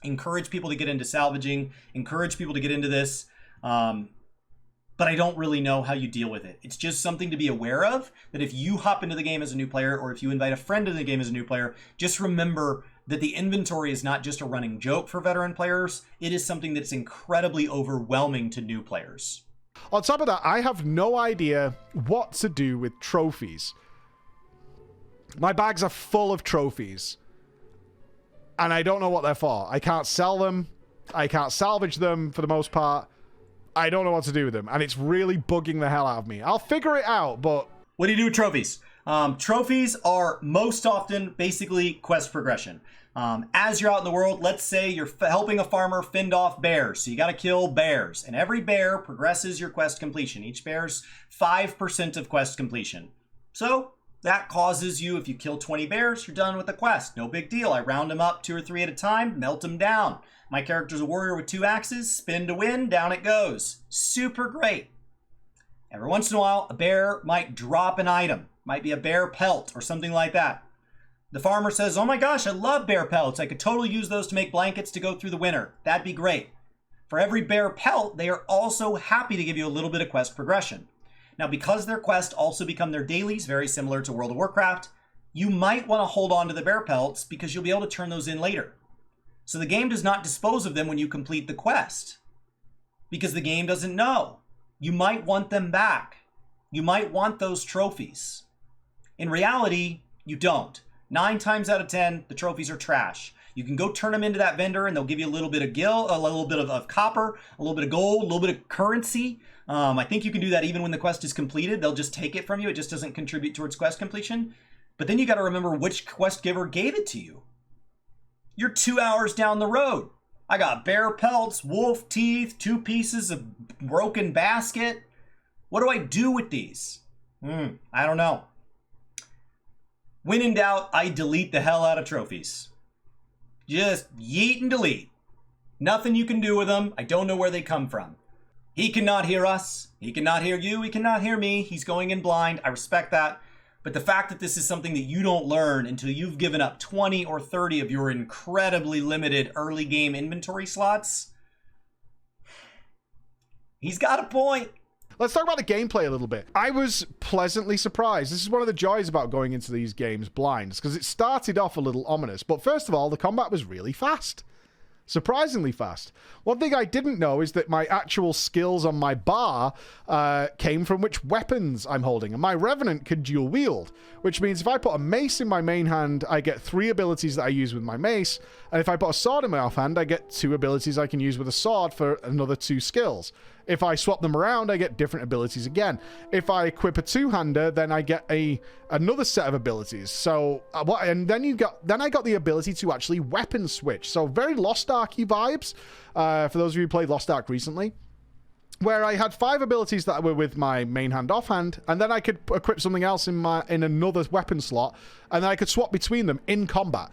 Encourage people to get into salvaging, encourage people to get into this, but I don't really know how you deal with it. It's just something to be aware of, that if you hop into the game as a new player, or if you invite a friend into the game as a new player, just remember that the inventory is not just a running joke for veteran players. It is something that's incredibly overwhelming to new players. On top of that, I have no idea what to do with trophies. My bags are full of trophies, and I don't know what they're for. I can't sell them. I can't salvage them for the most part. I don't know what to do with them, and it's really bugging the hell out of me. I'll figure it out, but... What do you do with trophies? Trophies are most often basically quest progression. As you're out in the world, let's say you're helping a farmer fend off bears. So you got to kill bears, and every bear progresses your quest completion. Each bear's 5% of quest completion. So that causes you, if you kill 20 bears, you're done with the quest. No big deal. I round them up 2 or 3 at a time, melt them down. My character's a warrior with 2 axes, spin to win, down it goes. Super great. Every once in a while, a bear might drop an item. Might be a bear pelt or something like that. The farmer says, oh my gosh, I love bear pelts. I could totally use those to make blankets to go through the winter. That'd be great. For every bear pelt, they are also happy to give you a little bit of quest progression. Now, because their quests also become their dailies, very similar to World of Warcraft, you might want to hold on to the bear pelts because you'll be able to turn those in later. So the game does not dispose of them when you complete the quest, because the game doesn't know. You might want them back. You might want those trophies. In reality, you don't. 9 times out of 10, the trophies are trash. You can go turn them into that vendor and they'll give you a little bit of a little bit of copper, a little bit of gold, a little bit of currency. I think you can do that even when the quest is completed. They'll just take it from you. It just doesn't contribute towards quest completion. But then you got to remember which quest giver gave it to you. You're 2 hours down the road. I got bear pelts, wolf teeth, 2 pieces of broken basket. What do I do with these? I don't know. When in doubt, I delete the hell out of trophies. Just yeet and delete. Nothing you can do with them. I don't know where they come from. He cannot hear us. He cannot hear you. He cannot hear me. He's going in blind. I respect that. But the fact that this is something that you don't learn until you've given up 20 or 30 of your incredibly limited early game inventory slots, he's got a point. Let's talk about the gameplay a little bit. I was pleasantly surprised. This is one of the joys about going into these games blind, because it started off a little ominous. But first of all, the combat was really fast. Surprisingly fast. One thing I didn't know is that my actual skills on my bar came from which weapons I'm holding. And my Revenant can dual wield, which means if I put a mace in my main hand, I get 3 abilities that I use with my mace. And if I put a sword in my offhand, I get 2 abilities I can use with a sword for another 2 skills. If I swap them around, I get different abilities again. If I equip a 2-hander, then I get another set of abilities. So, and then I got the ability to actually weapon switch. So very Lost Ark-y vibes. For those of you who played Lost Ark recently. where I had 5 abilities that were with my main hand offhand, and then I could equip something else in another weapon slot, and then I could swap between them in combat.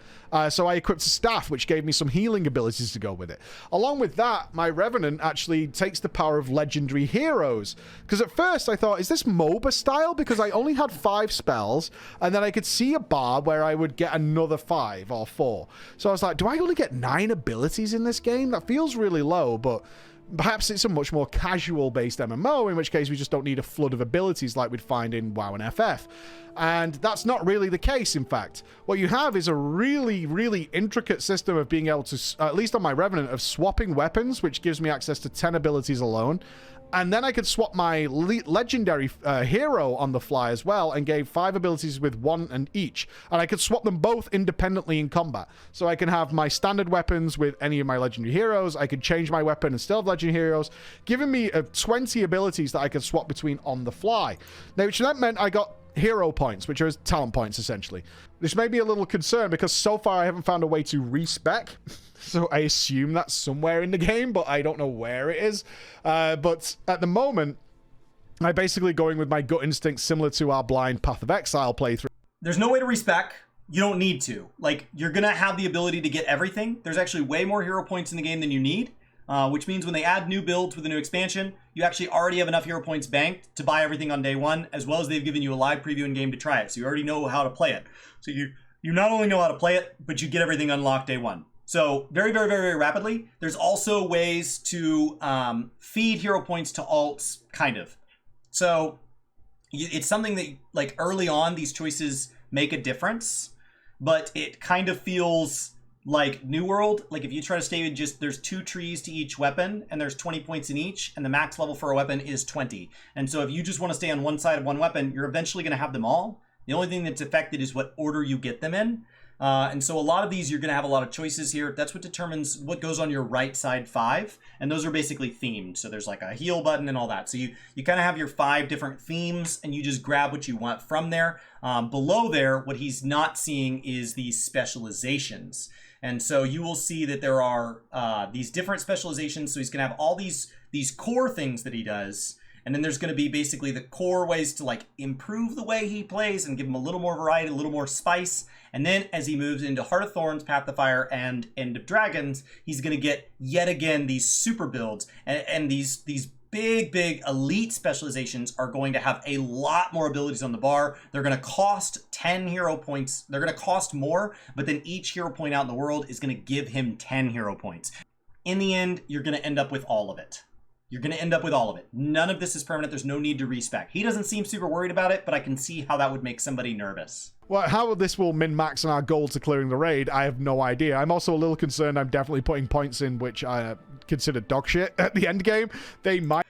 So I equipped a staff, which gave me some healing abilities to go with it. Along with that, my Revenant actually takes the power of legendary heroes. Because at first I thought, is this MOBA style? Because I only had 5 spells, and then I could see a bar where I would get another 5 or 4. So I was like, do I only get 9 abilities in this game? That feels really low, but perhaps it's a much more casual-based MMO, in which case we just don't need a flood of abilities like we'd find in WoW and FF. And that's not really the case, in fact. What you have is a really, really intricate system of being able to, at least on my Revenant, of swapping weapons, which gives me access to 10 abilities alone. And then I could swap my legendary hero on the fly as well, and gave 5 abilities with 1 and each. And I could swap them both independently in combat. So I can have my standard weapons with any of my legendary heroes. I could change my weapon and still have legendary heroes, giving me 20 abilities that I could swap between on the fly. Now, which that meant I got hero points, which are talent points, essentially. This made me a little concerned because so far I haven't found a way to respec. So I assume that's somewhere in the game, but I don't know where it is. But at the moment, I'm basically going with my gut instinct, similar to our blind Path of Exile playthrough. There's no way to respec. You don't need to. Like, you're going to have the ability to get everything. There's actually way more hero points in the game than you need, which means when they add new builds with a new expansion, you actually already have enough hero points banked to buy everything on day one, as well as they've given you a live preview in game to try it. So you already know how to play it. So you not only know how to play it, but you get everything unlocked day one. So very, very, very, very rapidly. There's also ways to feed hero points to alts, kind of. So it's something that, like, early on, these choices make a difference, but it kind of feels like New World. Like, if you try to stay with just, there's 2 trees to each weapon, and there's 20 points in each, and the max level for a weapon is 20. And so if you just want to stay on one side of one weapon, you're eventually going to have them all. The only thing that's affected is what order you get them in. And so a lot of these, you're going to have a lot of choices here. That's what determines what goes on your right side 5. And those are basically themed. So there's like a heal button and all that. So you kind of have your 5 different themes, and you just grab what you want from there. Below there, what he's not seeing is these specializations. And so you will see that there are these different specializations. So he's going to have all these core things that he does. And then there's going to be basically the core ways to, like, improve the way he plays and give him a little more variety, a little more spice. And then as he moves into Heart of Thorns, Path of Fire, and End of Dragons, he's going to get yet again these super builds. And these big elite specializations are going to have a lot more abilities on the bar. They're going to cost 10 hero points. They're going to cost more, but then each hero point out in the world is going to give him 10 hero points. In the end, you're going to end up with all of it. You're going to end up with all of it. None of this is permanent. There's no need to respec. He doesn't seem super worried about it, but I can see how that would make somebody nervous. Well, how this will min-max on our goal to clearing the raid, I have no idea. I'm also a little concerned I'm definitely putting points in which I consider dog shit at the end game. They might...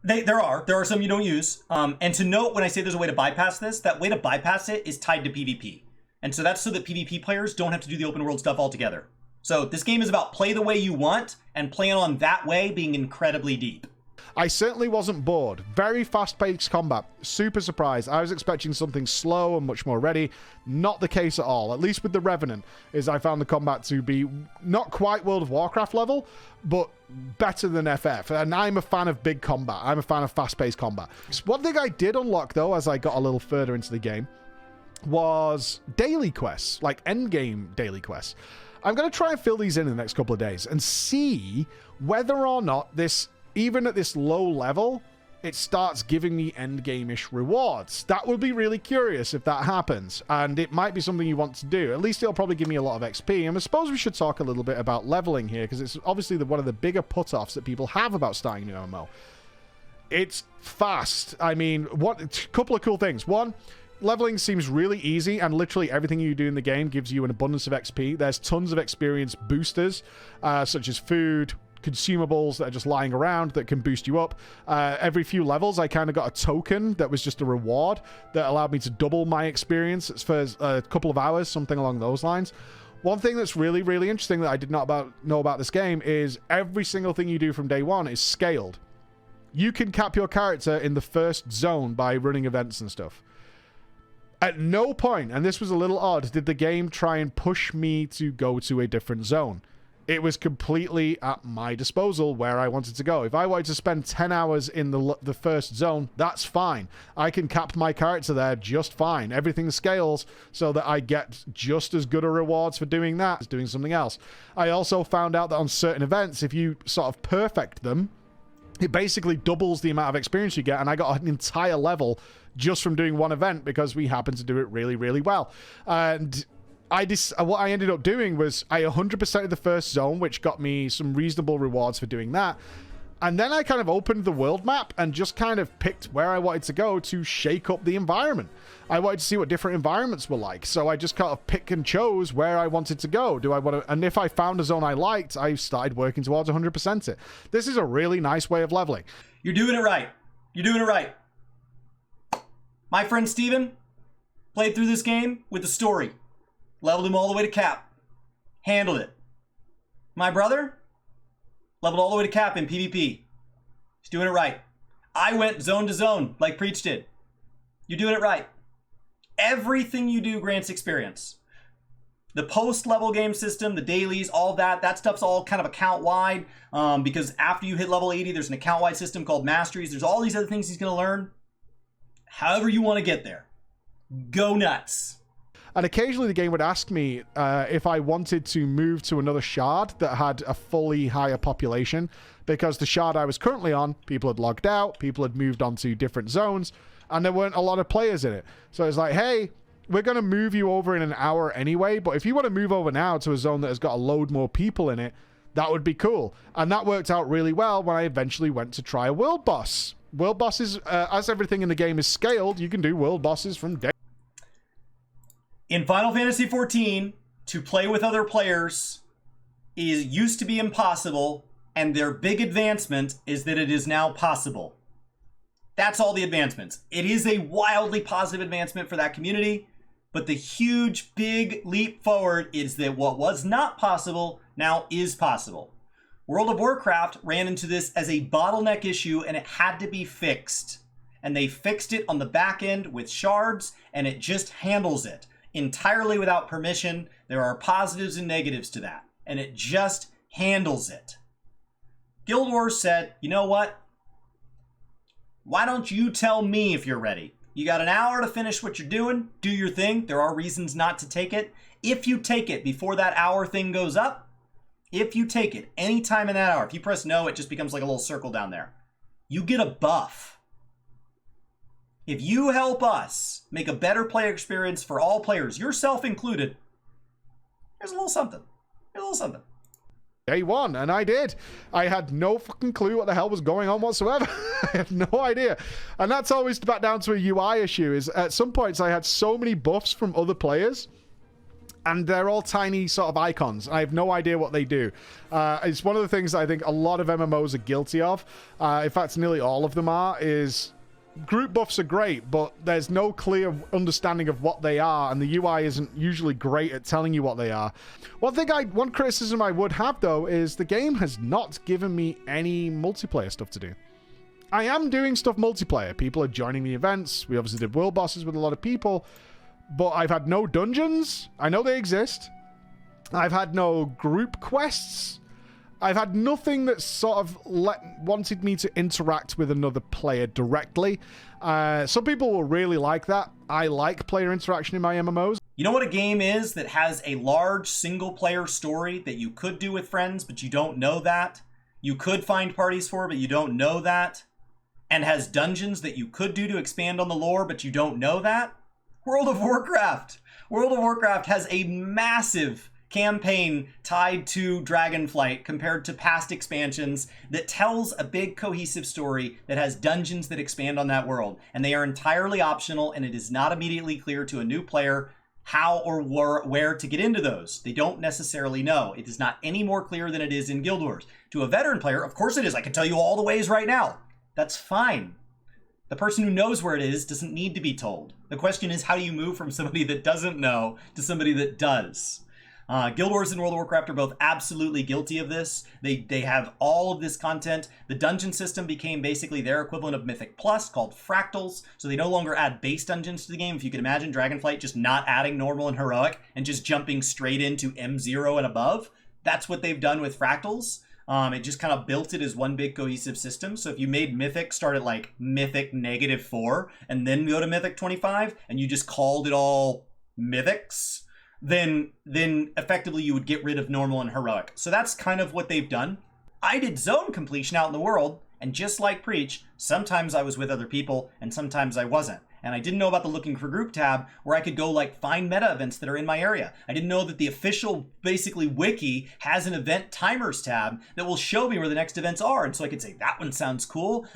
There are some you don't use. And to note, when I say there's a way to bypass this, that way to bypass it is tied to PvP. And so that's so that PvP players don't have to do the open world stuff altogether. So this game is about play the way you want, and playing on that way being incredibly deep. I certainly wasn't bored. Very fast-paced combat. Super surprised. I was expecting something slow and much more ready. Not the case at all. At least with the Revenant, is I found the combat to be not quite World of Warcraft level, but better than FF. And I'm a fan of big combat. I'm a fan of fast-paced combat. One thing I did unlock, though, as I got a little further into the game, was daily quests, like endgame daily quests. I'm going to try and fill these in the next couple of days and see whether or not this, even at this low level, it starts giving me endgame-ish rewards. That would be really curious if that happens, and it might be something you want to do. At least it'll probably give me a lot of XP, and I suppose we should talk a little bit about leveling here, because it's obviously one of the bigger put-offs that people have about starting a new MMO. It's fast. I mean, a couple of cool things. One, leveling seems really easy, and literally everything you do in the game gives you an abundance of XP. There's tons of experience boosters, such as food, consumables that are just lying around that can boost you up. Every few levels, I kind of got a token that was just a reward that allowed me to double my experience for a couple of hours, something along those lines. One thing that's really, really interesting that I did not know about this game is every single thing you do from day one is scaled. You can cap your character in the first zone by running events and stuff. At no point, and this was a little odd, did the game try and push me to go to a different zone. it was completely at my disposal where I wanted to go. If I wanted to spend 10 hours in the first zone, that's fine. I can cap my character there just fine. Everything scales so that I get just as good a rewards for doing that as doing something else. I also found out that on certain events, if you sort of perfect them, it basically doubles the amount of experience you get, and I got an entire level just from doing one event because we happened to do it really, really well. And what I ended up doing was I 100% of the first zone, which got me some reasonable rewards for doing that. And then I kind of opened the world map and just kind of picked where I wanted to go to shake up the environment. I wanted to see what different environments were like. So I just kind of pick and chose where I wanted to go. And if I found a zone I liked, I started working towards 100% it. This is a really nice way of leveling. You're doing it right. You're doing it right. My friend Steven played through this game with the story. Leveled him all the way to cap. Handled it. My brother leveled all the way to cap in PvP. He's doing it right. I went zone to zone like Preach did. You're doing it right. Everything you do grants experience. The post-level game system, the dailies, all that stuff's all kind of account-wide because after you hit level 80, there's an account-wide system called Masteries. There's all these other things he's going to learn. However you want to get there. Go nuts. And occasionally the game would ask me if I wanted to move to another shard that had a fully higher population, because the shard I was currently on, people had logged out, people had moved on to different zones, and there weren't a lot of players in it. So it's like, hey, we're going to move you over in an hour anyway, but if you want to move over now to a zone that has got a load more people in it, that would be cool. And that worked out really well when I eventually went to try a world boss. World bosses, as everything in the game is scaled, you can do world bosses from day. In Final Fantasy XIV, to play with other players used to be impossible, and their big advancement is that it is now possible. That's all the advancements. It is a wildly positive advancement for that community, but the huge, big leap forward is that what was not possible now is possible. World of Warcraft ran into this as a bottleneck issue, and it had to be fixed. And they fixed it on the back end with shards, and it just handles it. Entirely without permission. There are positives and negatives to that, and it just handles it. Guild Wars said, you know what? Why don't you tell me if you're ready? You got an hour to finish what you're doing. Do your thing. There are reasons not to take it. If you take it before that hour thing goes up, if you take it any time in that hour, if you press no, it just becomes like a little circle down there. You get a buff. If you help us make a better player experience for all players, yourself included, here's a little something. Here's a little something. Day one, and I did. I had no fucking clue what the hell was going on whatsoever. I had no idea. And that's always back down to a UI issue, is at some points I had so many buffs from other players, and they're all tiny sort of icons. I have no idea what they do. It's one of the things that I think a lot of MMOs are guilty of. In fact, nearly all of them are, is group buffs are great, but there's no clear understanding of what they are, and the UI isn't usually great at telling you what they are. One criticism I would have, though, is the game has not given me any multiplayer stuff to do. I am doing stuff multiplayer. People are joining the events. We obviously did world bosses with a lot of people, but I've had no dungeons. I know they exist. I've had no group quests. I've had nothing that sort of wanted me to interact with another player directly. Some people will really like that. I like player interaction in my MMOs. You know what a game is that has a large single-player story that you could do with friends, but you don't know that? You could find parties for, but you don't know that? And has dungeons that you could do to expand on the lore, but you don't know that? World of Warcraft! World of Warcraft has a massive campaign tied to Dragonflight compared to past expansions that tells a big cohesive story that has dungeons that expand on that world, and they are entirely optional, and it is not immediately clear to a new player how or where to get into those. They don't necessarily know. It is not any more clear than it is in Guild Wars. To a veteran player, of course it is. I can tell you all the ways right now. That's fine. The person who knows where it is doesn't need to be told. The question is, how do you move from somebody that doesn't know to somebody that does? Guild Wars and World of Warcraft are both absolutely guilty of this. They have all of this content. The dungeon system became basically their equivalent of Mythic Plus, called Fractals. So they no longer add base dungeons to the game. If you can imagine Dragonflight just not adding normal and heroic and just jumping straight into M0 and above, that's what they've done with Fractals. It just kind of built it as one big cohesive system. So if you made Mythic start at like Mythic -4 and then go to Mythic 25 and you just called it all Mythics, then effectively you would get rid of normal and heroic. So that's kind of what they've done. I did zone completion out in the world, and just like Preach, sometimes I was with other people and sometimes I wasn't. And I didn't know about the looking for group tab where I could go like find meta events that are in my area. I didn't know that the official basically wiki has an event timers tab that will show me where the next events are. And so I could say, that one sounds cool.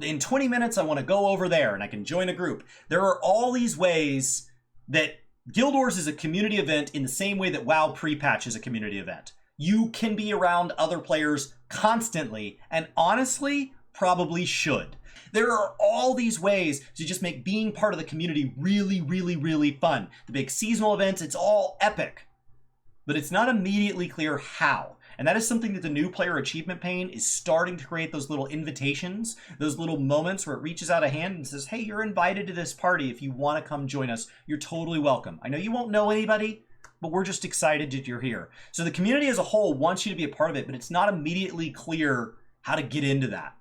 In 20 minutes, I want to go over there and I can join a group. There are all these ways that Guild Wars is a community event in the same way that WoW pre-patch is a community event. You can be around other players constantly and honestly probably should. There are all these ways to just make being part of the community really, really, really fun. The big seasonal events, it's all epic. But it's not immediately clear how. And that is something that the new player achievement pane is starting to create, those little invitations, those little moments where it reaches out a hand and says, hey, you're invited to this party. If you want to come join us, you're totally welcome. I know you won't know anybody, but we're just excited that you're here. So the community as a whole wants you to be a part of it, but it's not immediately clear how to get into that.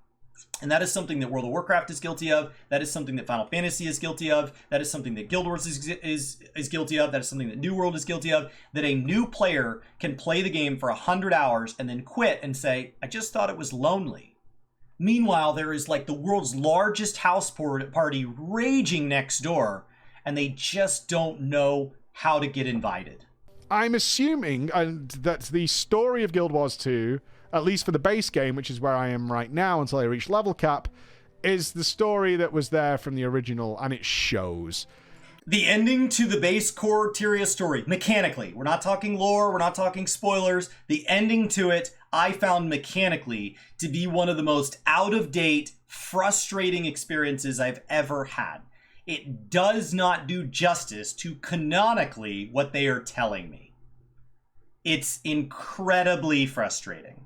And that is something that World of Warcraft is guilty of. That is something that Final Fantasy is guilty of. That is something that Guild Wars is guilty of. That is something that New World is guilty of. That a new player can play the game for 100 hours and then quit and say, I just thought it was lonely. Meanwhile, there is like the world's largest house party raging next door, and they just don't know how to get invited. I'm assuming that the story of Guild Wars 2, at least for the base game, which is where I am right now until I reach level cap, is the story that was there from the original, and it shows. The ending to the base core Tyria story, mechanically, we're not talking lore, we're not talking spoilers, the ending to it, I found mechanically to be one of the most out-of-date, frustrating experiences I've ever had. It does not do justice to canonically what they are telling me. It's incredibly frustrating.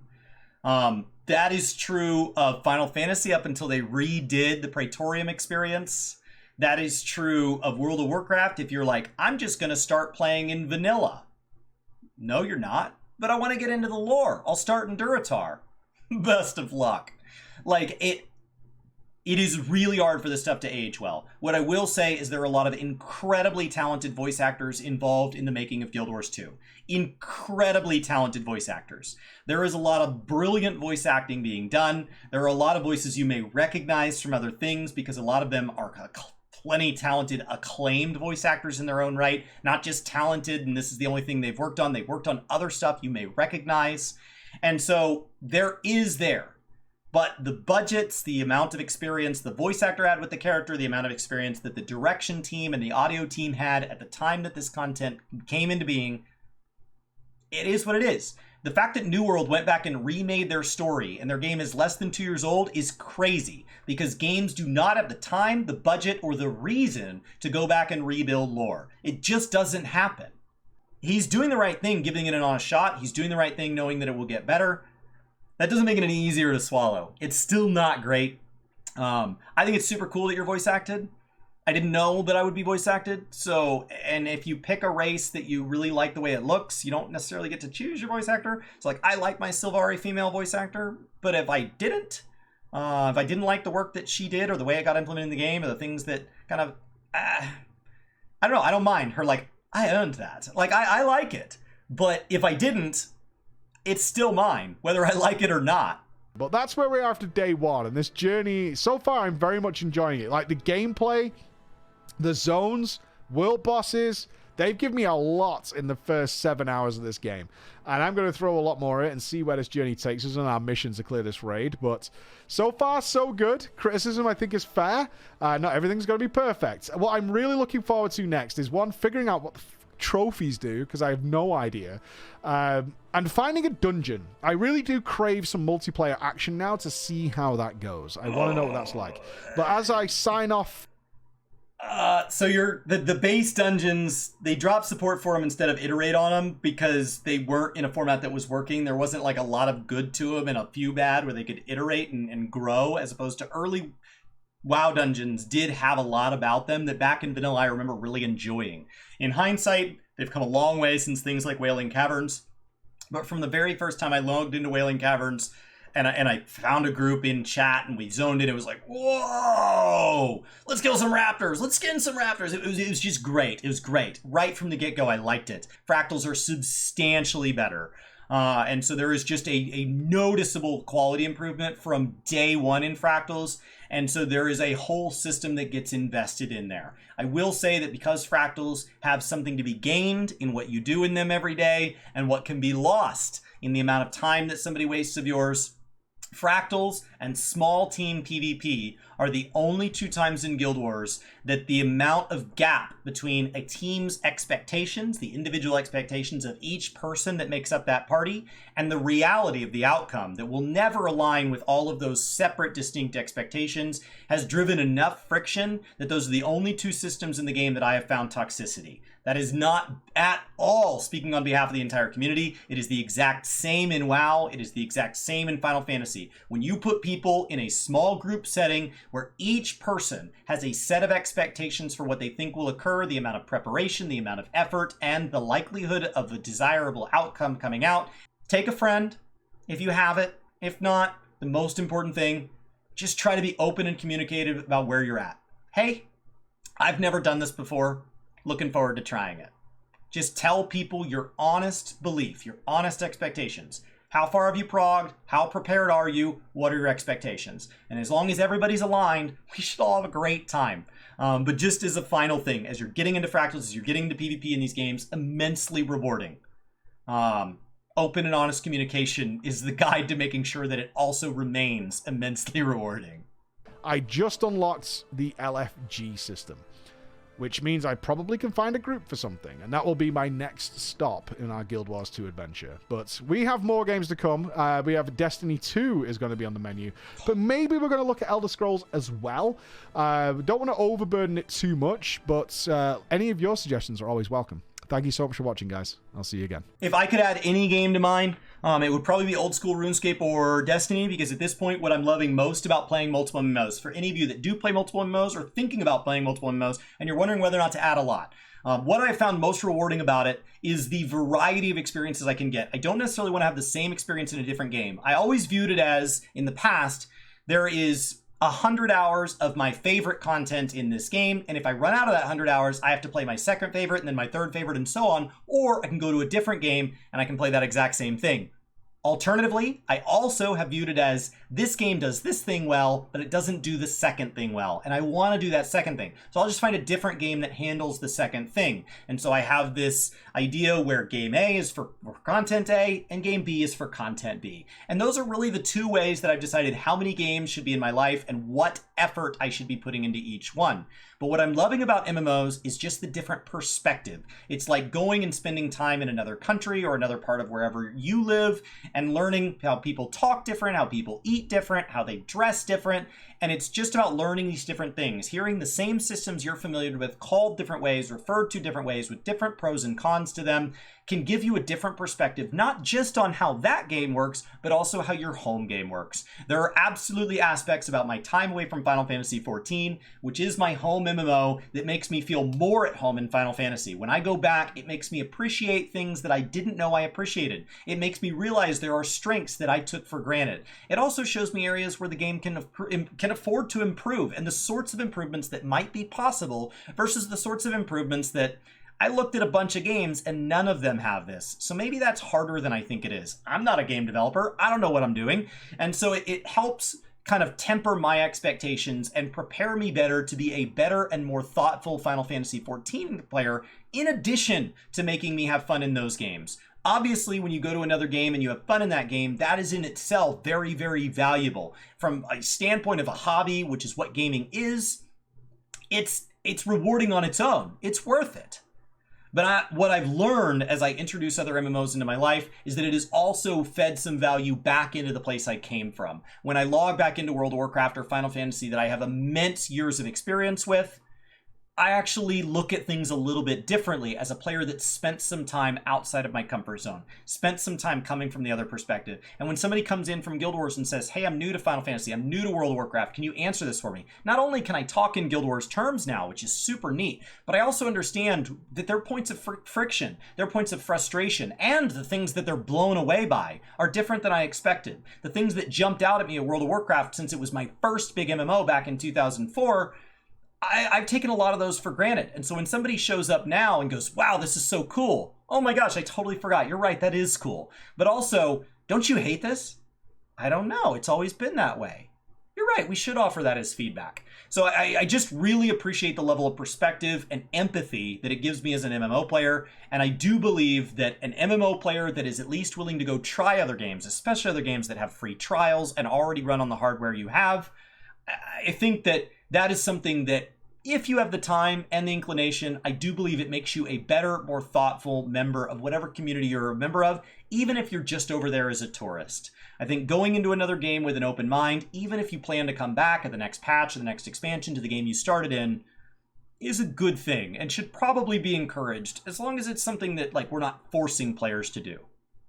That is true of Final Fantasy up until they redid the Praetorium experience. That is true of World of Warcraft if you're like, I'm just going to start playing in vanilla. No, you're not. But I want to get into the lore. I'll start in Durotar. Best of luck. Like, it is really hard for this stuff to age well. What I will say is there are a lot of incredibly talented voice actors involved in the making of Guild Wars 2. Incredibly talented voice actors. There is a lot of brilliant voice acting being done. There are a lot of voices you may recognize from other things because a lot of them are plenty talented, acclaimed voice actors in their own right. Not just talented, and this is the only thing they've worked on. They've worked on other stuff you may recognize. And so there is there. But the budgets, the amount of experience the voice actor had with the character, the amount of experience that the direction team and the audio team had at the time that this content came into being, it is what it is. The fact that New World went back and remade their story and their game is less than 2 years old is crazy because games do not have the time, the budget, or the reason to go back and rebuild lore. It just doesn't happen. He's doing the right thing, giving it an honest shot. He's doing the right thing, knowing that it will get better. That doesn't make it any easier to swallow. It's still not great. I think it's super cool that you're voice acted. I didn't know that I would be voice acted. So, and if you pick a race that you really like the way it looks, you don't necessarily get to choose your voice actor. So like, I like my Sylvari female voice actor, but if I didn't like the work that she did or the way it got implemented in the game or the things that kind of, I don't know, I don't mind her like, I earned that. Like, I like it. But if I didn't, it's still mine, whether I like it or not. But that's where we are after day one, and this journey, so far, I'm very much enjoying it. Like, the gameplay, the zones, world bosses, they've given me a lot in the first 7 hours of this game. And I'm going to throw a lot more at it and see where this journey takes us on our missions to clear this raid. But so far, so good. Criticism, I think, is fair. Not everything's going to be perfect. What I'm really looking forward to next is, one, figuring out what the trophies do, because I have no idea, and finding a dungeon. I really do crave some multiplayer action now to see how that goes. I want to know what that's like. But as I sign off, so you're the base dungeons, they dropped support for them instead of iterate on them because they weren't in a format that was working. There wasn't like a lot of good to them and a few bad where they could iterate and grow, as opposed to early WoW dungeons did have a lot about them that back in vanilla I remember really enjoying. In hindsight, they've come a long way since things like Wailing Caverns. But from the very first time I logged into Wailing Caverns and I found a group in chat and we zoned in, it was like, whoa, let's kill some raptors. Let's skin some raptors. It was just great. It was great. Right from the get-go, I liked it. Fractals are substantially better. And so there is just a noticeable quality improvement from day one in Fractals. And so there is a whole system that gets invested in there. I will say that because Fractals have something to be gained in what you do in them every day and what can be lost in the amount of time that somebody wastes of yours, Fractals and small team PvP are the only two times in Guild Wars that the amount of gap between a team's expectations, the individual expectations of each person that makes up that party, and the reality of the outcome that will never align with all of those separate, distinct expectations has driven enough friction that those are the only two systems in the game that I have found toxicity. That is not at all speaking on behalf of the entire community. It is the exact same in WoW. It is the exact same in Final Fantasy. When you put people in a small group setting where each person has a set of expectations for what they think will occur, the amount of preparation, the amount of effort, and the likelihood of a desirable outcome coming out, take a friend if you have it. If not, the most important thing, just try to be open and communicative about where you're at. Hey, I've never done this before. Looking forward to trying it. Just tell people your honest belief, your honest expectations. How far have you progged? How prepared are you? What are your expectations? And as long as everybody's aligned, we should all have a great time. But just as a final thing, as you're getting into Fractals, as you're getting into PvP in these games, immensely rewarding. Open and honest communication is the guide to making sure that it also remains immensely rewarding. I just unlocked the LFG system, which means I probably can find a group for something, and that will be my next stop in our Guild Wars 2 adventure. But we have more games to come. We have Destiny 2 is going to be on the menu, but maybe we're going to look at Elder Scrolls as well. We don't want to overburden it too much, but any of your suggestions are always welcome. Thank you so much for watching, guys. I'll see you again. If I could add any game to mine, it would probably be old school RuneScape or Destiny, because at this point, what I'm loving most about playing multiple MMOs, for any of you that do play multiple MMOs or thinking about playing multiple MMOs, and you're wondering whether or not to add a lot, what I found most rewarding about it is the variety of experiences I can get. I don't necessarily want to have the same experience in a different game. I always viewed it as, in the past, there is 100 hours of my favorite content in this game, and if I run out of that 100 hours, I have to play my second favorite and then my third favorite and so on, or I can go to a different game and I can play that exact same thing. Alternatively, I also have viewed it as this game does this thing well, but it doesn't do the second thing well, and I want to do that second thing. So I'll just find a different game that handles the second thing. And so I have this idea where game A is for content A and game B is for content B. And those are really the two ways that I've decided how many games should be in my life and what effort I should be putting into each one. But what I'm loving about MMOs is just the different perspective. It's like going and spending time in another country or another part of wherever you live and learning how people talk different, how people eat different, how they dress different. And it's just about learning these different things, hearing the same systems you're familiar with called different ways, referred to different ways with different pros and cons to them, can give you a different perspective, not just on how that game works, but also how your home game works. There are absolutely aspects about my time away from Final Fantasy XIV, which is my home MMO, that makes me feel more at home in Final Fantasy. When I go back, it makes me appreciate things that I didn't know I appreciated. It makes me realize there are strengths that I took for granted. It also shows me areas where the game can afford to improve, and the sorts of improvements that might be possible versus the sorts of improvements that I looked at a bunch of games and none of them have this. So maybe that's harder than I think it is. I'm not a game developer. I don't know what I'm doing. And so it helps kind of temper my expectations and prepare me better to be a better and more thoughtful Final Fantasy XIV player, in addition to making me have fun in those games. Obviously, when you go to another game and you have fun in that game, that is in itself very, very valuable. From a standpoint of a hobby, which is what gaming is, it's rewarding on its own. It's worth it. But what I've learned as I introduce other MMOs into my life is that it has also fed some value back into the place I came from. When I log back into World of Warcraft or Final Fantasy that I have immense years of experience with, I actually look at things a little bit differently as a player that spent some time outside of my comfort zone, spent some time coming from the other perspective. And when somebody comes in from Guild Wars and says, hey, I'm new to Final Fantasy, I'm new to World of Warcraft, can you answer this for me? Not only can I talk in Guild Wars terms now, which is super neat, but I also understand that their points of friction, their points of frustration, and the things that they're blown away by are different than I expected. The things that jumped out at me at World of Warcraft since it was my first big MMO back in 2004, I've taken a lot of those for granted. And so when somebody shows up now and goes, wow, this is so cool. Oh my gosh, I totally forgot. You're right, that is cool. But also, don't you hate this? I don't know. It's always been that way. You're right, we should offer that as feedback. So I just really appreciate the level of perspective and empathy that it gives me as an MMO player. And I do believe that an MMO player that is at least willing to go try other games, especially other games that have free trials and already run on the hardware you have, I think that that is something that if you have the time and the inclination, I do believe it makes you a better, more thoughtful member of whatever community you're a member of, even if you're just over there as a tourist. I think going into another game with an open mind, even if you plan to come back at the next patch or the next expansion to the game you started in, is a good thing and should probably be encouraged, as long as it's something that, like, we're not forcing players to do.